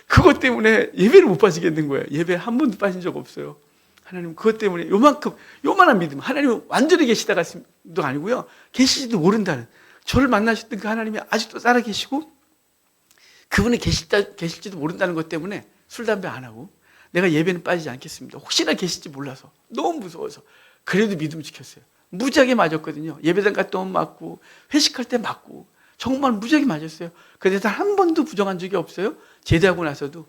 그것 때문에 예배를 못 빠지겠는 거예요. 예배 한 번도 빠진 적 없어요. 하나님 그것 때문에 요만한 믿음. 하나님은 완전히 계시다가도 아니고요. 계시지도 모른다는. 저를 만나셨던 그 하나님이 아직도 살아계시고 그분이 계실지도 모른다는 것 때문에 술, 담배 안 하고 내가 예배는 빠지지 않겠습니다. 혹시나 계실지 몰라서 너무 무서워서 그래도 믿음 지켰어요. 무지하게 맞았거든요. 예배당 갔다 오면 맞고 회식할 때 맞고 정말 무지하게 맞았어요. 그런데 단 한 번도 부정한 적이 없어요. 제대하고 나서도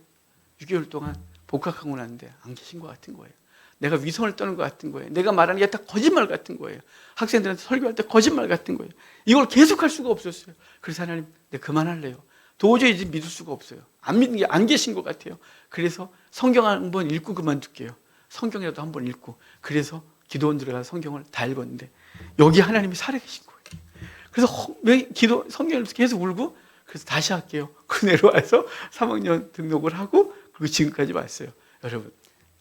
6개월 동안 복학하고 났는데 안 계신 것 같은 거예요. 내가 위선을 떠는 것 같은 거예요. 내가 말하는 게 다 거짓말 같은 거예요. 학생들한테 설교할 때 거짓말 같은 거예요. 이걸 계속할 수가 없었어요. 그래서 하나님, 내가 그만할래요. 도저히 이제 믿을 수가 없어요. 안 믿는 게 안 계신 것 같아요. 그래서 성경 한번 읽고 그만둘게요. 성경이라도 한번 읽고. 그래서 기도원 들어가서 성경을 다 읽었는데 여기 하나님이 살아계신 거예요. 그래서 성경을 계속 울고 그래서 다시 할게요. 그 내려와서 3학년 등록을 하고 그리고 지금까지 왔어요. 여러분,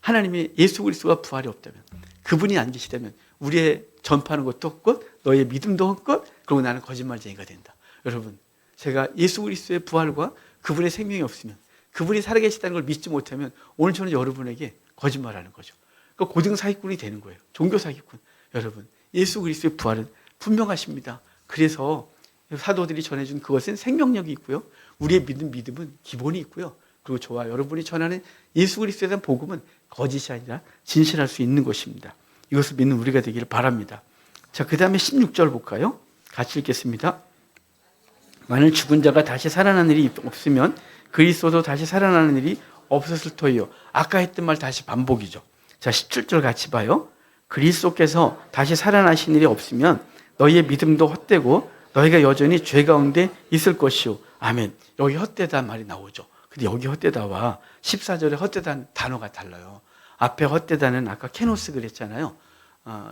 하나님이 예수 그리스도가 부활이 없다면 그분이 안 계시다면 우리의 전파하는 것도 없고 너의 믿음도 없고 그리고 나는 거짓말쟁이가 된다. 여러분, 제가 예수 그리스도의 부활과 그분의 생명이 없으면 그분이 살아계시다는 걸 믿지 못하면 오늘 저는 여러분에게 거짓말하는 거죠. 그러니까 고등 사기꾼이 되는 거예요. 종교 사기꾼. 여러분, 예수 그리스도의 부활은 분명하십니다. 그래서 사도들이 전해준 그것은 생명력이 있고요. 우리의 믿음은 기본이 있고요. 그리고 저와 여러분이 전하는 예수 그리스도에 대한 복음은 거짓이 아니라 진실할 수 있는 것입니다. 이것을 믿는 우리가 되기를 바랍니다. 자, 그 다음에 16절 볼까요? 같이 읽겠습니다. 만일 죽은 자가 다시 살아나는 일이 없으면 그리스도도 다시 살아나는 일이 없었을 터이요. 아까 했던 말 다시 반복이죠. 자, 17절 같이 봐요. 그리스도께서 다시 살아나신 일이 없으면 너희의 믿음도 헛되고 너희가 여전히 죄 가운데 있을 것이요. 아멘. 여기 헛되다 말이 나오죠. 근데 여기 헛되다와 14절에 헛되다는 단어가 달라요. 앞에 헛되다는 아까 케노스 그랬잖아요.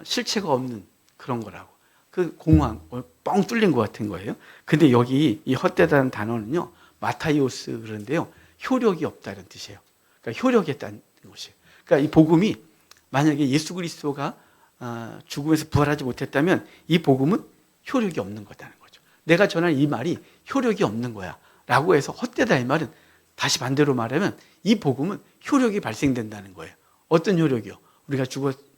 실체가 없는 그런 거라고. 그 공황, 뻥 뚫린 것 같은 거예요. 근데 여기 이 헛되다는 단어는요. 마타이오스 그런데요. 효력이 없다는 뜻이에요. 그러니까 효력이 있다는 것이에요. 그러니까 이 복음이 만약에 예수 그리스도가 죽음에서 부활하지 못했다면 이 복음은 효력이 없는 거다는 거죠. 내가 전한 이 말이 효력이 없는 거야 라고 해서 헛되다 이 말은, 다시 반대로 말하면 이 복음은 효력이 발생된다는 거예요. 어떤 효력이요? 우리가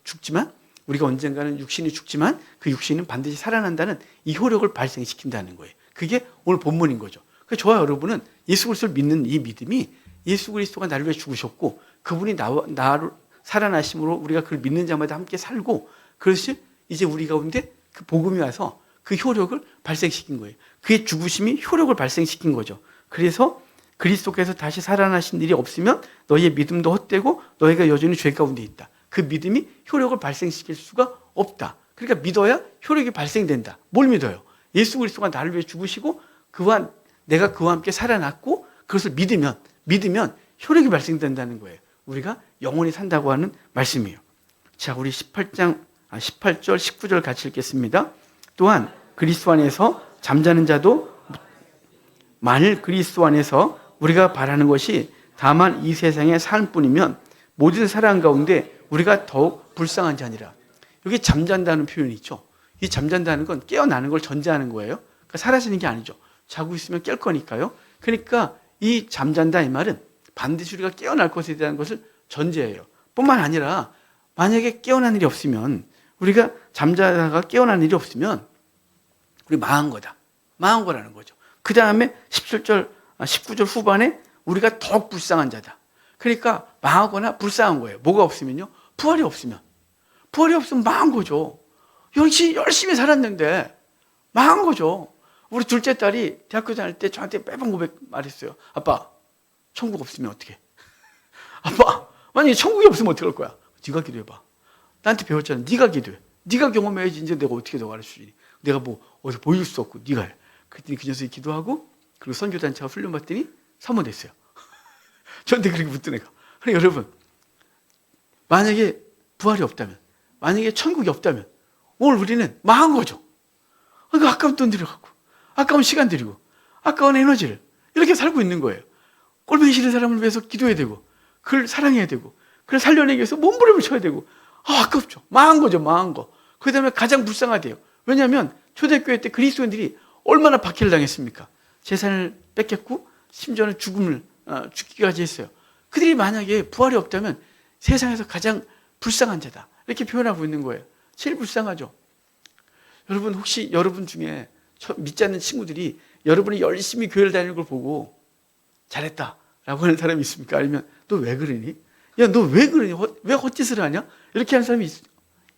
죽지만, 우리가 언젠가는 육신이 죽지만 그 육신은 반드시 살아난다는 이 효력을 발생시킨다는 거예요. 그게 오늘 본문인 거죠. 그래서 저와 여러분은 예수 그리스도를 믿는 이 믿음이, 예수 그리스도가 나를 위해 죽으셨고 그분이 나를 살아나심으로 우리가 그를 믿는 자마다 함께 살고, 그것이 이제 우리 가운데 그 복음이 와서 그 효력을 발생시킨 거예요. 그의 죽으심이 효력을 발생시킨 거죠. 그래서 그리스도께서 다시 살아나신 일이 없으면 너희의 믿음도 헛되고 너희가 여전히 죄 가운데 있다. 그 믿음이 효력을 발생시킬 수가 없다. 그러니까 믿어야 효력이 발생된다. 뭘 믿어요? 예수 그리스도가 나를 위해 죽으시고 내가 그와 함께 살아났고 그것을 믿으면 효력이 발생된다는 거예요. 우리가 영원히 산다고 하는 말씀이에요. 자, 우리 18절, 19절 같이 읽겠습니다. 또한 그리스도 안에서 잠자는 자도 만일 그리스도 안에서 우리가 바라는 것이 다만 이 세상의 삶뿐이면 모든 사람 가운데 우리가 더욱 불쌍한 자니라. 여기 잠잔다는 표현이 있죠. 이 잠잔다는 건 깨어나는 걸 전제하는 거예요. 그러니까 사라지는 게 아니죠. 자고 있으면 깰 거니까요. 그러니까 이 잠잔다 이 말은 반드시 우리가 깨어날 것에 대한 것을 전제해요. 뿐만 아니라 만약에 깨어난 일이 없으면, 우리가 잠자다가 깨어난 일이 없으면 우리 망한 거다. 망한 거라는 거죠. 그 다음에 19절 후반에 우리가 더욱 불쌍한 자다. 그러니까 망하거나 불쌍한 거예요. 뭐가 없으면요? 부활이 없으면 망한 거죠. 열심히 살았는데 망한 거죠. 우리 둘째 딸이 대학교 다닐 때 저한테 매번 고백 말했어요. 아빠, 천국 없으면 어떡해? 아빠, 만약에 천국이 없으면 어떡할 거야? 네가 기도해봐. 나한테 배웠잖아. 네가 기도해. 네가 경험해야지 이제 내가 어떻게 너 가르쳐주니. 내가 뭐 어디서 보일 수 없고 네가 해. 그랬더니 그 녀석이 기도하고 그리고 선교단체가 훈련받더니 사모됐어요. 저한테 그렇게 묻던 애가. 그러니까 여러분, 만약에 부활이 없다면, 만약에 천국이 없다면 오늘 우리는 망한 거죠. 그러니까 아까운 돈 들여갖고, 아까운 시간 들이고, 아까운 에너지를 이렇게 살고 있는 거예요. 꼴보기 싫은 사람을 위해서 기도해야 되고, 그를 사랑해야 되고, 그를 살려내기 위해서 몸부림을 쳐야 되고, 아깝죠. 망한 거죠, 망한 거. 그 다음에 가장 불쌍하대요. 왜냐하면 초대교회 때 그리스도인들이 얼마나 박해를 당했습니까? 재산을 뺏겼고 심지어는 죽기까지 했어요. 그들이 만약에 부활이 없다면 세상에서 가장 불쌍한 자다, 이렇게 표현하고 있는 거예요. 제일 불쌍하죠. 여러분, 혹시 여러분 중에 믿지 않는 친구들이 여러분이 열심히 교회를 다니는 걸 보고 잘했다라고 하는 사람이 있습니까? 아니면 너 왜 그러니? 야, 너 왜 그러니? 왜 헛짓을 하냐? 이렇게 하는 사람이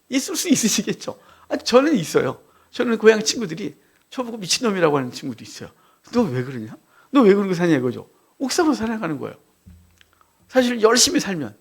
있을 수 있으시겠죠. 저는 있어요. 저는 고향 친구들이 저보고 미친놈이라고 하는 친구도 있어요. 너 왜 그러냐? 너 왜 그러고 사냐 이거죠. 옥상으로 살아가는 거예요. 사실 열심히 살면,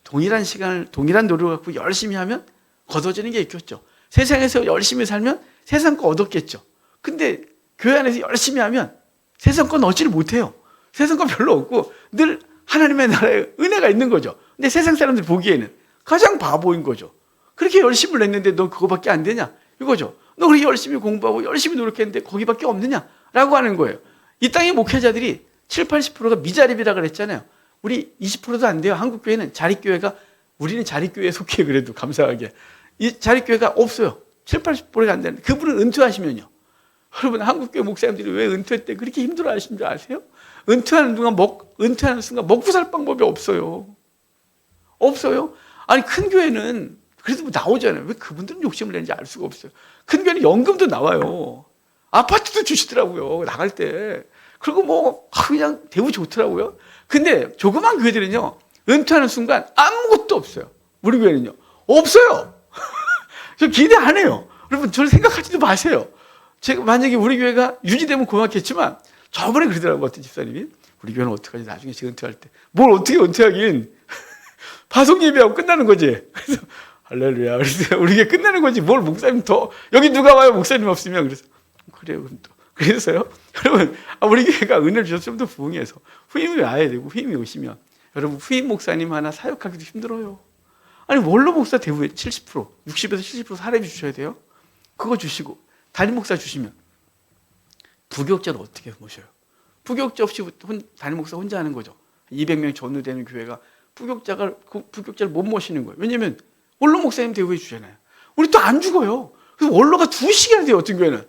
동일한 시간을, 동일한 노력을 갖고 열심히 하면 거둬지는 게 있겠죠. 세상에서 열심히 살면 세상 거 얻었겠죠. 근데 교회 안에서 열심히 하면 세상 건 얻지를 못해요. 세상 건 별로 없고 늘 하나님의 나라에 은혜가 있는 거죠. 근데 세상 사람들 보기에는 가장 바보인 거죠. 그렇게 열심을 냈는데 너 그거밖에 안 되냐? 이거죠. 너 그렇게 열심히 공부하고 열심히 노력했는데 거기밖에 없느냐? 라고 하는 거예요. 이 땅의 목회자들이 7, 80%가 미자립이라 그랬잖아요. 우리 20%도 안 돼요. 한국교회는 자립교회가, 우리는 자립교회에 속해. 그래도 감사하게 이 자립교회가 없어요. 7, 80%가 안 되는데 그분은 은퇴하시면요. 여러분, 한국교회 목사님들이 왜 은퇴 때 그렇게 힘들어 하시는 줄 아세요? 은퇴하는 순간 먹고 살 방법이 없어요. 아니, 큰 교회는 그래도 뭐 나오잖아요. 왜 그분들은 욕심을 내는지 알 수가 없어요. 큰 교회는 연금도 나와요. 아파트도 주시더라고요, 나갈 때. 그리고 뭐 그냥 대우 좋더라고요. 근데 조그만 교회들은요, 은퇴하는 순간 아무것도 없어요. 우리 교회는요, 없어요. 저 기대 안 해요. 여러분, 저를 생각하지도 마세요. 제가 만약에 우리 교회가 유지되면 고맙겠지만, 저번에 그러더라고요, 어떤 집사님이. 우리 교회는 어떡하지? 나중에 제가 은퇴할 때. 뭘 어떻게 은퇴하긴. 파송 예배하고 끝나는 거지. 그래서 할렐루야. 그래서 우리 교회 끝나는 거지. 뭘 목사님 더, 여기 누가 와요? 목사님 없으면. 그래서 그래요. 그럼 또. 그래서요, 여러분, 우리 교회가 은혜를 주셔서 좀 더 부흥해서 후임이 와야 되고, 후임이 오시면 여러분, 후임 목사님 하나 사역하기도 힘들어요. 아니, 원로 목사 대부분 70%, 60에서 70% 사례비 주셔야 돼요. 그거 주시고 담임 목사 주시면 부교육자를 어떻게 모셔요? 부교육자 없이 담임 목사 혼자 하는 거죠. 200명 전후되는 교회가 부교육자를 못 모시는 거예요. 왜냐하면 원로 목사님 대우해 주잖아요. 우리 또 안 죽어요. 그래서 원로가 2시간이 돼요, 어떤 교회는.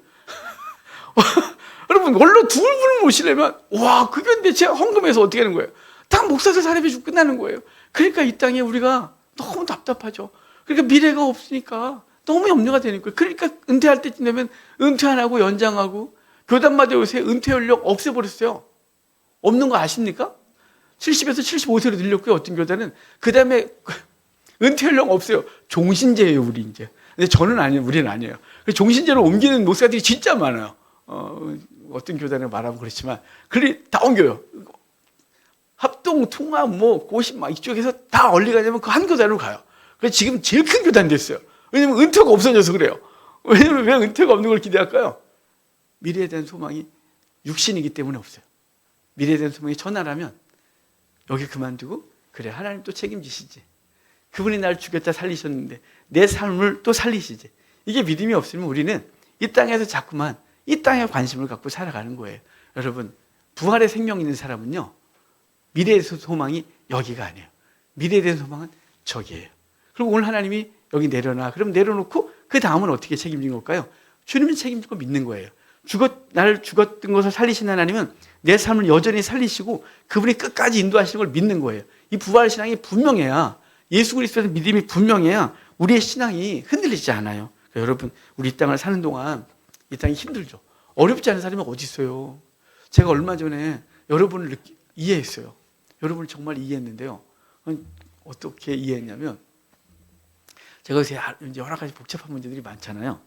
여러분, 원로 2분을 모시려면, 와, 그 교회인데 제가 헌금해서 어떻게 하는 거예요? 다 목사들 사례해주고 끝나는 거예요. 그러니까 이 땅에 우리가 너무 답답하죠. 그러니까 미래가 없으니까 너무 염려가 되는 거예요. 그러니까 은퇴할 때쯤 되면 은퇴 안 하고 연장하고, 교단마다 요새 은퇴 연령 없애버렸어요. 없는 거 아십니까? 70에서 75세로 늘렸고요. 어떤 교단은. 그 다음에 은퇴 연령 없어요. 종신제예요, 우리 이제. 근데 저는 아니에요. 우리는 아니에요. 종신제로 옮기는 목사들이 진짜 많아요. 어떤 교단을 말하면 그렇지만. 그래, 다 옮겨요. 합동, 통합, 고심, 이쪽에서 다 얼리 가냐면 그 한 교단으로 가요. 그래서 지금 제일 큰 교단이 됐어요. 왜냐면 은퇴가 없어져서 그래요. 왜냐면 왜 은퇴가 없는 걸 기대할까요? 미래에 대한 소망이 육신이기 때문에 없어요. 미래에 대한 소망이 천하라면 여기 그만두고, 그래, 하나님 또 책임지시지. 그분이 나를 죽였다 살리셨는데 내 삶을 또 살리시지. 이게 믿음이 없으면 우리는 이 땅에서 자꾸만 이 땅에 관심을 갖고 살아가는 거예요. 여러분, 부활의 생명 있는 사람은요, 미래의 소망이 여기가 아니에요. 미래에 대한 소망은 저기예요. 그리고 오늘 하나님이 여기 내려놔. 그럼 내려놓고 그 다음은 어떻게 책임진 걸까요? 주님이 책임지고 믿는 거예요. 나를 죽었던 것을 살리신 하나님은 내 삶을 여전히 살리시고 그분이 끝까지 인도하시는 걸 믿는 거예요. 이 부활 신앙이 분명해야, 예수 그리스도의 믿음이 분명해야 우리의 신앙이 흔들리지 않아요. 그러니까 여러분, 우리 이 땅을 사는 동안 이 땅이 힘들죠. 어렵지 않은 사람이 어디 있어요. 제가 얼마 전에 여러분을 이해했어요. 여러분을 정말 이해했는데요. 어떻게 이해했냐면, 제가 요새 여러 가지 복잡한 문제들이 많잖아요.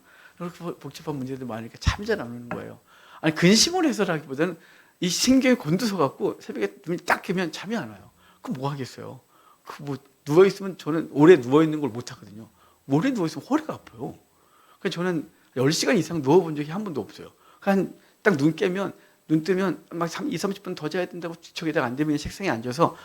복잡한 문제들 많으니까 잠이 잘 안 오는 거예요. 아니, 근심을 해서라기보다는 이 신경이 곤두서 갖고 새벽에 눈이 딱 뜨면 잠이 안 와요. 그럼 뭐 하겠어요? 누워있으면, 저는 오래 누워있는 걸 못 하거든요. 오래 누워있으면 허리가 아파요. 그래서 저는 10시간 이상 누워본 적이 한 번도 없어요. 딱 눈 뜨면 막 30분 더 자야 된다고 저기다가 안 되면 책상에 앉아서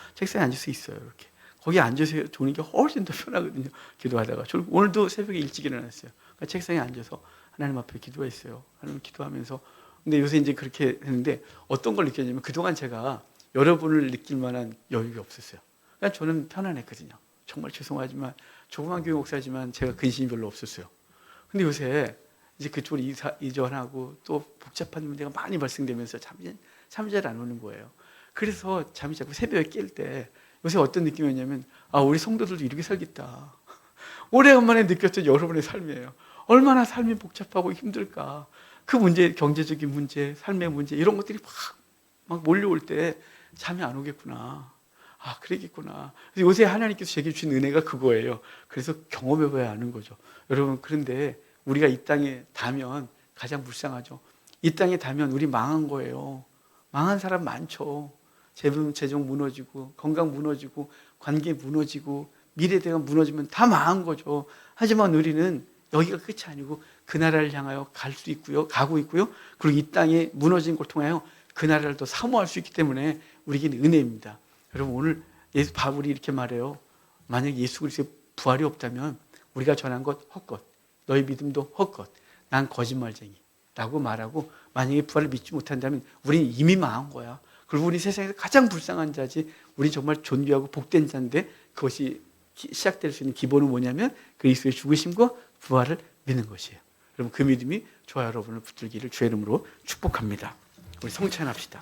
있어요. 이렇게. 거기 앉아서 조는 게 훨씬 더 편하거든요. 기도하다가. 저는 오늘도 새벽에 일찍 일어났어요. 그러니까 책상에 앉아서 하나님 앞에 기도했어요. 하나님 기도하면서. 근데 요새 이제 그렇게 했는데 어떤 걸 느꼈냐면, 그동안 제가 여러분을 느낄 만한 여유가 없었어요. 그러니까 저는 편안했거든요. 정말 죄송하지만, 조그만 교회 목사지만 제가 근심이 별로 없었어요. 근데 요새 이제 그쪽으로 이전하고 또 복잡한 문제가 많이 발생되면서 잠이 잘 안 오는 거예요. 그래서 잠이 자꾸 새벽에 깰 때 요새 어떤 느낌이었냐면, 우리 성도들도 이렇게 살겠다. 오래간만에 느꼈던 여러분의 삶이에요. 얼마나 삶이 복잡하고 힘들까. 그 문제, 경제적인 문제, 삶의 문제, 이런 것들이 막 몰려올 때 잠이 안 오겠구나. 그러겠구나. 요새 하나님께서 제게 주신 은혜가 그거예요. 그래서 경험해봐야 아는 거죠. 여러분, 그런데 우리가 이 땅에 닿으면 가장 불쌍하죠. 이 땅에 닿으면 우리 망한 거예요. 망한 사람 많죠. 재정 무너지고, 건강 무너지고, 관계 무너지고, 미래에 대한 무너지면 다 망한 거죠. 하지만 우리는 여기가 끝이 아니고 그 나라를 향하여 갈 수 있고요, 가고 있고요. 그리고 이 땅에 무너진 걸 통하여 그 나라를 더 사모할 수 있기 때문에 우리에게는 은혜입니다. 여러분, 오늘 바울이 이렇게 말해요. 만약 예수 그리스도의 부활이 없다면 우리가 전한 것 헛것, 너희 믿음도 헛것, 난 거짓말쟁이라고 말하고, 만약에 부활을 믿지 못한다면 우리는 이미 망한 거야. 그리고 우리 세상에서 가장 불쌍한 자지, 우리 정말 존귀하고 복된 자인데, 그것이 시작될 수 있는 기본은 뭐냐면 그리스도의 죽으심과 부활을 믿는 것이에요. 여러분, 그 믿음이 저와 여러분을 붙들기를 주의 이름으로 축복합니다. 우리 성찬합시다.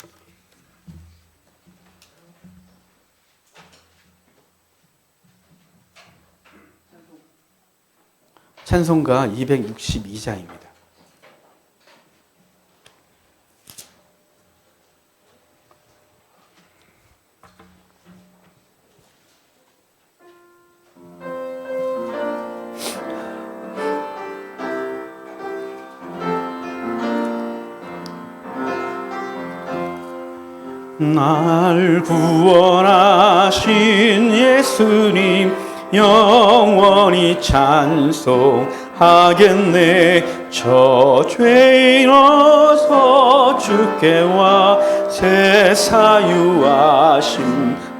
찬송가 262장입니다. 날 구원하신 예수님 영원히 찬송하겠네. 저 죄인 어서 주께 와 새 사유하심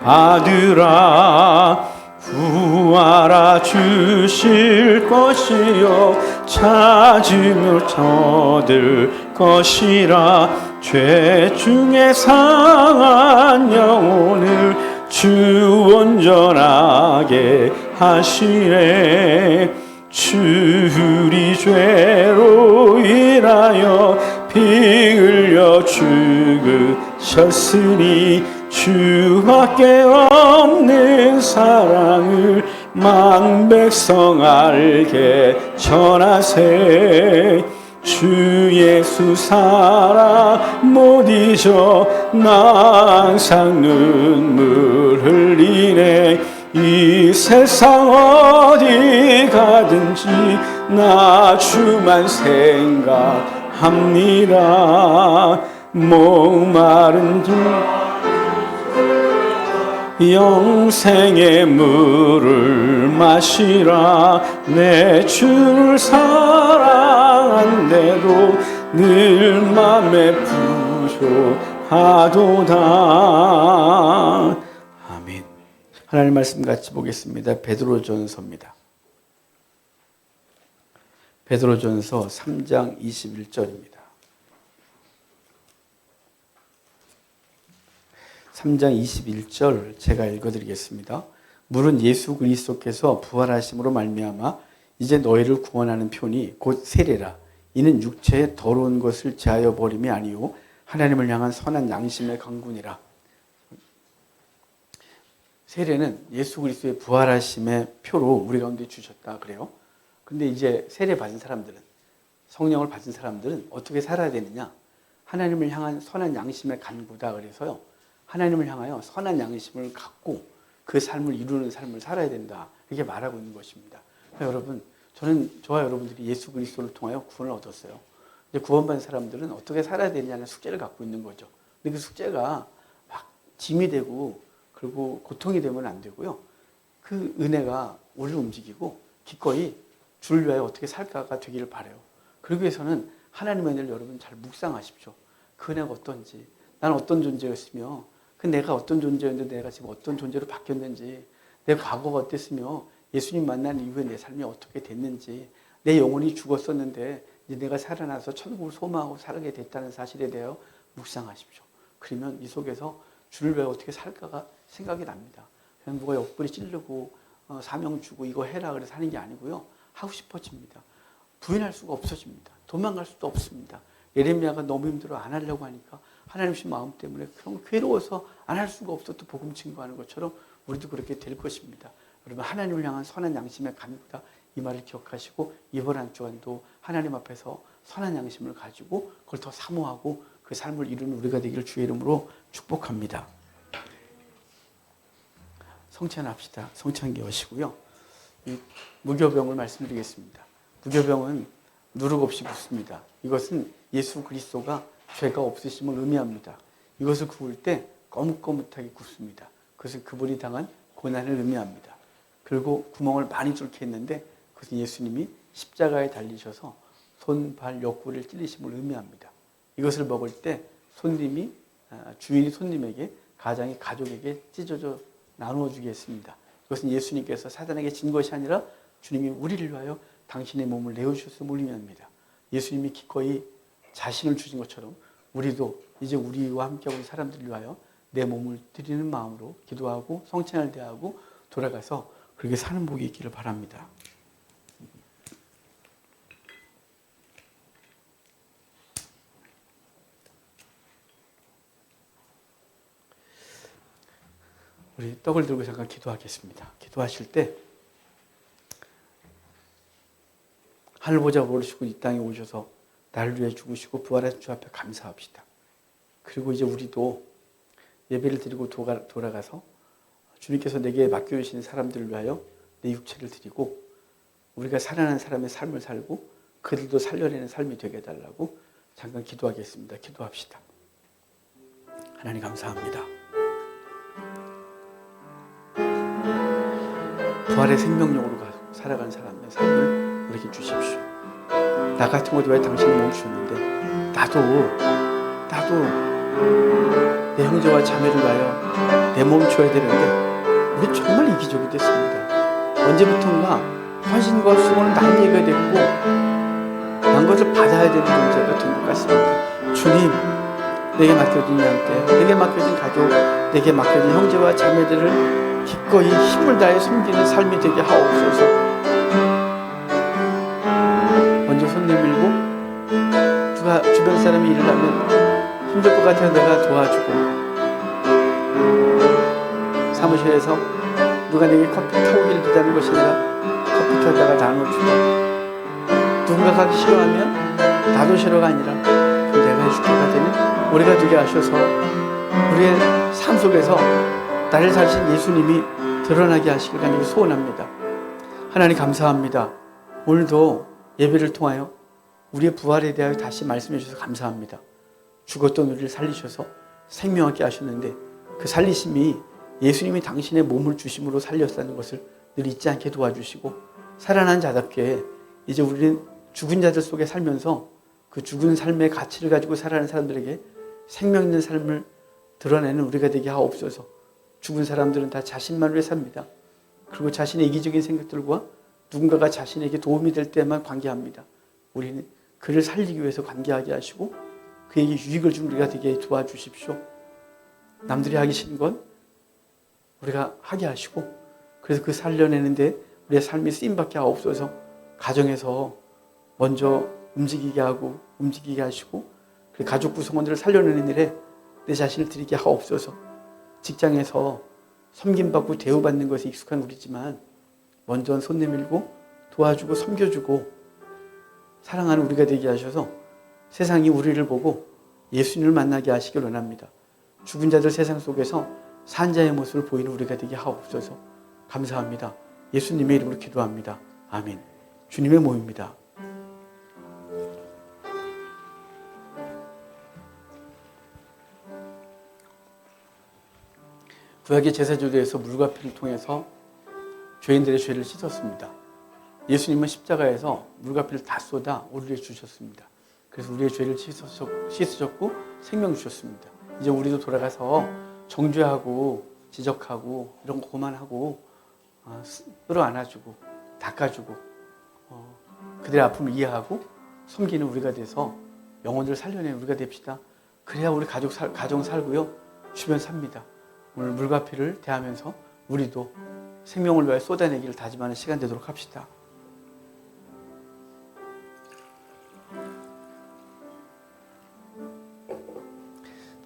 받으라. 구하라 주실 것이요 찾으며 얻을 것이라. 죄 중에 상한 영혼을 주 온전하게 하시네. 주리 죄로 인하여 피 흘려 죽으셨으니 주밖에 없는 사랑을 만백성 알게 전하세. 주 예수 사랑 못 잊어 나 항상 눈물 흘리네. 이 세상 어디 가든지 나 주만 생각합니다. 목마른 두 영생의 물을 마시라. 내 주를 사랑한대도 늘 맘에 부족하도다. 아멘. 하나님 말씀 같이 보겠습니다. 베드로전서입니다. 베드로전서 3장 21절입니다. 3장 21절 제가 읽어드리겠습니다. 물은 예수 그리스도께서 부활하심으로 말미암아 이제 너희를 구원하는 표니 곧 세례라. 이는 육체의 더러운 것을 제하여 버림이 아니요 하나님을 향한 선한 양심의 강군이라. 세례는 예수 그리스도의 부활하심의 표로 우리 가운데 주셨다 그래요. 근데 이제 세례 받은 사람들은, 성령을 받은 사람들은 어떻게 살아야 되느냐? 하나님을 향한 선한 양심의 간구다 그래서요. 하나님을 향하여 선한 양심을 갖고 그 삶을 이루는 삶을 살아야 된다. 이렇게 말하고 있는 것입니다. 그러니까 여러분, 저와 여러분들이 예수 그리스도를 통하여 구원을 얻었어요. 이제 구원받은 사람들은 어떻게 살아야 되냐는 숙제를 갖고 있는 거죠. 근데 그 숙제가 막 짐이 되고 그리고 고통이 되면 안 되고요. 그 은혜가 우리를 움직이고 기꺼이 주를 위하여 어떻게 살까가 되기를 바라요. 그러기 위해서는 하나님의 은혜를 여러분 잘 묵상하십시오. 그 은혜가 어떤지, 나는 어떤 존재였으며 그 내가 어떤 존재였는데 내가 지금 어떤 존재로 바뀌었는지, 내 과거가 어땠으며 예수님 만난 이후에 내 삶이 어떻게 됐는지, 내 영혼이 죽었었는데 이제 내가 살아나서 천국을 소망하고 살게 됐다는 사실에 대하여 묵상하십시오. 그러면 이 속에서 주를 위해 어떻게 살까가 생각이 납니다. 그냥 누가 옆구리 찌르고 사명 주고 이거 해라 그래서 하는 게 아니고요. 하고 싶어집니다. 부인할 수가 없어집니다. 도망갈 수도 없습니다. 예레미야가 너무 힘들어 안 하려고 하니까 하나님의 마음 때문에 괴로워서 안 할 수가 없어도 복음 증거하는 것처럼 우리도 그렇게 될 것입니다. 여러분, 하나님을 향한 선한 양심의 간구다. 이 말을 기억하시고 이번 한 주간도 하나님 앞에서 선한 양심을 가지고 그걸 더 사모하고 그 삶을 이루는 우리가 되기를 주의 이름으로 축복합니다. 성찬합시다. 성찬기 하시고요. 이 무교병을 말씀드리겠습니다. 무교병은 누룩 없이 붓습니다. 이것은 예수 그리스도가 죄가 없으심을 의미합니다. 이것을 구울 때 거뭇거뭇하게 굽습니다. 그것은 그분이 당한 고난을 의미합니다. 그리고 구멍을 많이 뚫게 했는데 그것은 예수님이 십자가에 달리셔서 손, 발, 옆구리를 찔리심을 의미합니다. 이것을 먹을 때 주인이 손님에게, 가장이 가족에게 찢어져 나누어 주겠습니다. 이것은 예수님께서 사단에게 진 것이 아니라 주님이 우리를 위하여 당신의 몸을 내어주셨음을 의미합니다. 예수님이 기꺼이 자신을 주신 것처럼 우리도 이제 우리와 함께하고 있는 사람들을 위하여 내 몸을 드리는 마음으로 기도하고 성찬을 대하고 돌아가서 그렇게 사는 복이 있기를 바랍니다. 우리 떡을 들고 잠깐 기도하겠습니다. 기도하실 때 하늘 보좌 오르시고 이 땅에 오셔서 나를 위해 죽으시고 부활하신 주 앞에 감사합시다. 그리고 이제 우리도 예배를 드리고 돌아가서 주님께서 내게 맡겨주신 사람들을 위하여 내 육체를 드리고 우리가 살아나는 사람의 삶을 살고 그들도 살려내는 삶이 되게 해달라고 잠깐 기도하겠습니다. 기도합시다. 하나님 감사합니다. 부활의 생명력으로 살아가는 사람의 삶을 우리에게 주십시오. 나 같은 것도 왜 당신이 몸 주셨는데 나도 내 형제와 자매를 위하여 내 몸 줘야 되는데 우리 정말 이기적이 됐습니다. 언제부턴가 헌신과 수고는 남 얘기가 됐고 난 것을 받아야 되는 존재가 된 것 같습니다. 주님, 내게 맡겨진 양떼, 내게 맡겨진 가족, 내게 맡겨진 형제와 자매들을 기꺼이 힘을 다해 섬기는 삶이 되게 하옵소서. 먼저 손 내밀고 누가 주변 사람이 일을 하면 힘들 것 같아서 내가 도와주고, 사무실에서 누가 내게 커피 타오기를 기다리는 것이 아니라 커피 타다가 나눠주고, 누군가 가기 싫어하면 나도 싫어가 아니라 그 내가 해줄게가 되는 우리가 되게 하셔서 우리의 삶 속에서 나를 사신 예수님이 드러나게 하시길 간절히 소원합니다. 하나님 감사합니다. 오늘도 예배를 통하여 우리의 부활에 대하여 다시 말씀해 주셔서 감사합니다. 죽었던 우리를 살리셔서 생명하게 하셨는데 그 살리심이 예수님이 당신의 몸을 주심으로 살렸다는 것을 늘 잊지 않게 도와주시고, 살아난 자답게 이제 우리는 죽은 자들 속에 살면서 그 죽은 삶의 가치를 가지고 살아가는 사람들에게 생명 있는 삶을 드러내는 우리가 되게 하옵소서. 죽은 사람들은 다 자신만 위해 삽니다. 그리고 자신의 이기적인 생각들과 누군가가 자신에게 도움이 될 때만 관계합니다. 우리는 그를 살리기 위해서 관계하게 하시고 그에게 유익을 준 우리가 되게 도와주십시오. 남들이 하기 싫은 건 우리가 하게 하시고, 그래서 그 살려내는데 우리의 삶이 쓰임받게 하옵소서. 가정에서 먼저 움직이게 하시고, 그 가족 구성원들을 살려내는 일에 내 자신을 드리게 하옵소서. 직장에서 섬김받고 대우받는 것에 익숙한 우리지만 먼저 손 내밀고 도와주고 섬겨주고 사랑하는 우리가 되게 하셔서 세상이 우리를 보고 예수님을 만나게 하시길 원합니다. 죽은 자들 세상 속에서 산 자의 모습을 보이는 우리가 되게 하옵소서. 감사합니다. 예수님의 이름으로 기도합니다. 아멘. 주님의 몸입니다. 구약의 제사제도에서 물과 피를 통해서 죄인들의 죄를 씻었습니다. 예수님은 십자가에서 물과 피를 다 쏟아 우리를 주셨습니다. 그래서 우리의 죄를 씻으셨고 생명 주셨습니다. 이제 우리도 돌아가서 정죄하고 지적하고 이런 거 그만하고 끌어안아주고 닦아주고 그들의 아픔을 이해하고 섬기는 우리가 돼서 영혼들을 살려내는 우리가 됩시다. 그래야 우리 가정 살고요, 주변 삽니다. 오늘 물과 피를 대하면서 우리도 생명을 위하여 쏟아내기를 다짐하는 시간 되도록 합시다.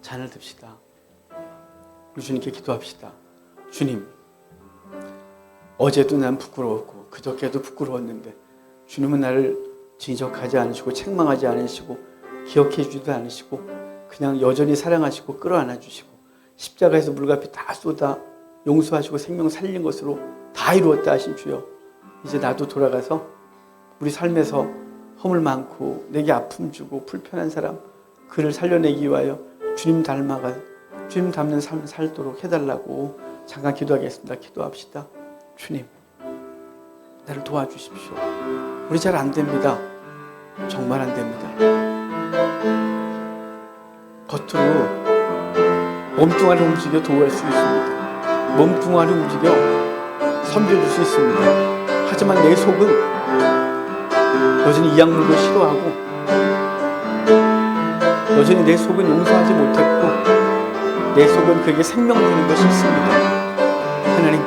잔을 듭시다. 우리 주님께 기도합시다. 주님, 어제도 난 부끄러웠고 그저께도 부끄러웠는데 주님은 나를 지적하지 않으시고 책망하지 않으시고 기억해 주지도 않으시고 그냥 여전히 사랑하시고 끌어안아 주시고 십자가에서 물과 피 다 쏟아 용서하시고 생명 살린 것으로 다 이루었다 하신 주여, 이제 나도 돌아가서 우리 삶에서 허물 많고 내게 아픔 주고 불편한 사람 그를 살려내기 위하여 주님 닮는 삶을 살도록 해달라고 잠깐 기도하겠습니다. 기도합시다. 주님, 나를 도와주십시오. 우리 잘 안 됩니다. 정말 안 됩니다. 겉으로 몸뚱아리 움직여 도울 수 있습니다. 몸뚱아리 움직여 섬겨줄 수 있습니다. 하지만 내 속은 여전히 이악 물고 싫어하고 여전히 내 속은 용서하지 못했고 내 속은 그에게 생명 주는 것이 있습니다. 하나님,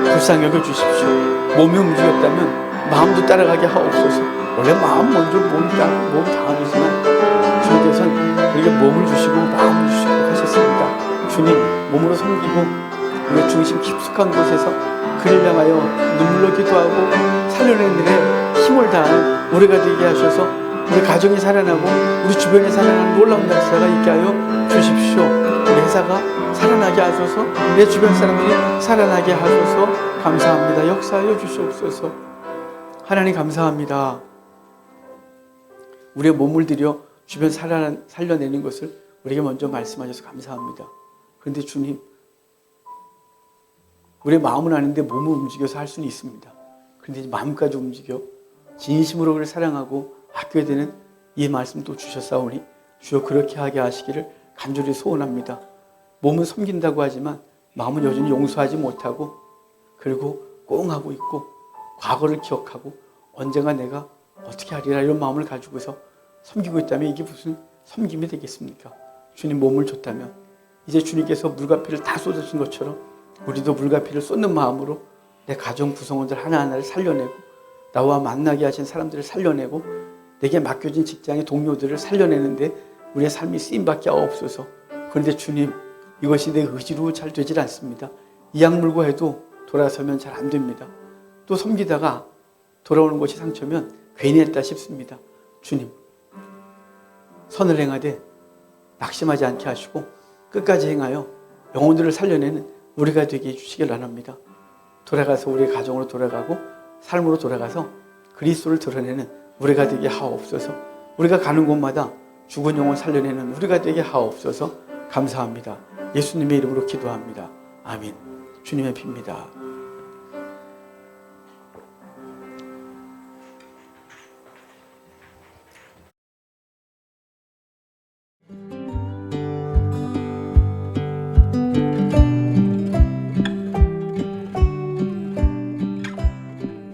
불쌍히 여겨주십시오. 몸이 움직였다면 마음도 따라가게 하옵소서. 원래 마음 먼저 몸 당하지만 주님께서는 우리에게 몸을 주시고 마음을 주시고 하셨습니다. 주님, 몸으로 섬기고 우리의 중심 깊숙한 곳에서 그를 향하여 눈물로 기도하고 살려내는 일에 힘을 다하는 우리가 되게 하셔서 우리 가정이 살아나고 우리 주변에 살아나는 놀라운 역사가 있게 하여 주십시오. 우리 회사가 살아나게 하소서, 내 주변 사람들이 살아나게 하소서. 감사합니다. 역사하여 주시옵소서. 하나님 감사합니다. 우리의 몸을 들여 주변 살려내는 것을 우리에게 먼저 말씀하셔서 감사합니다. 그런데 주님, 우리의 마음은 아닌데 몸을 움직여서 할 수는 있습니다. 그런데 마음까지 움직여 진심으로 그를 사랑하고 아껴야 되는 이 말씀도 주셨사오니 주여 그렇게 하게 하시기를 간절히 소원합니다. 몸은 섬긴다고 하지만 마음은 여전히 용서하지 못하고 그리고 꽁하고 있고 과거를 기억하고 언젠가 내가 어떻게 하리라 이런 마음을 가지고서 섬기고 있다면 이게 무슨 섬김이 되겠습니까? 주님 몸을 줬다면 이제 주님께서 물과 피를 다 쏟아준 것처럼 우리도 물과 피를 쏟는 마음으로 내 가정 구성원들 하나하나를 살려내고 나와 만나게 하신 사람들을 살려내고 내게 맡겨진 직장의 동료들을 살려내는데 우리의 삶이 쓰임받게 하옵소서. 그런데 주님, 이것이 내 의지로 잘 되질 않습니다. 이악 물고 해도 돌아서면 잘 안 됩니다. 또 섬기다가 돌아오는 것이 상처면 괜히 했다 싶습니다. 주님, 선을 행하되 낙심하지 않게 하시고 끝까지 행하여 영혼들을 살려내는 우리가 되게 해주시길 원합니다. 돌아가서 우리의 가정으로 돌아가고 삶으로 돌아가서 그리스도를 드러내는 우리가 되게 하옵소서. 우리가 가는 곳마다 죽은 영혼 살려내는 우리가 되게 하옵소서. 감사합니다. 예수님의 이름으로 기도합니다. 아멘. 주님의 피입니다.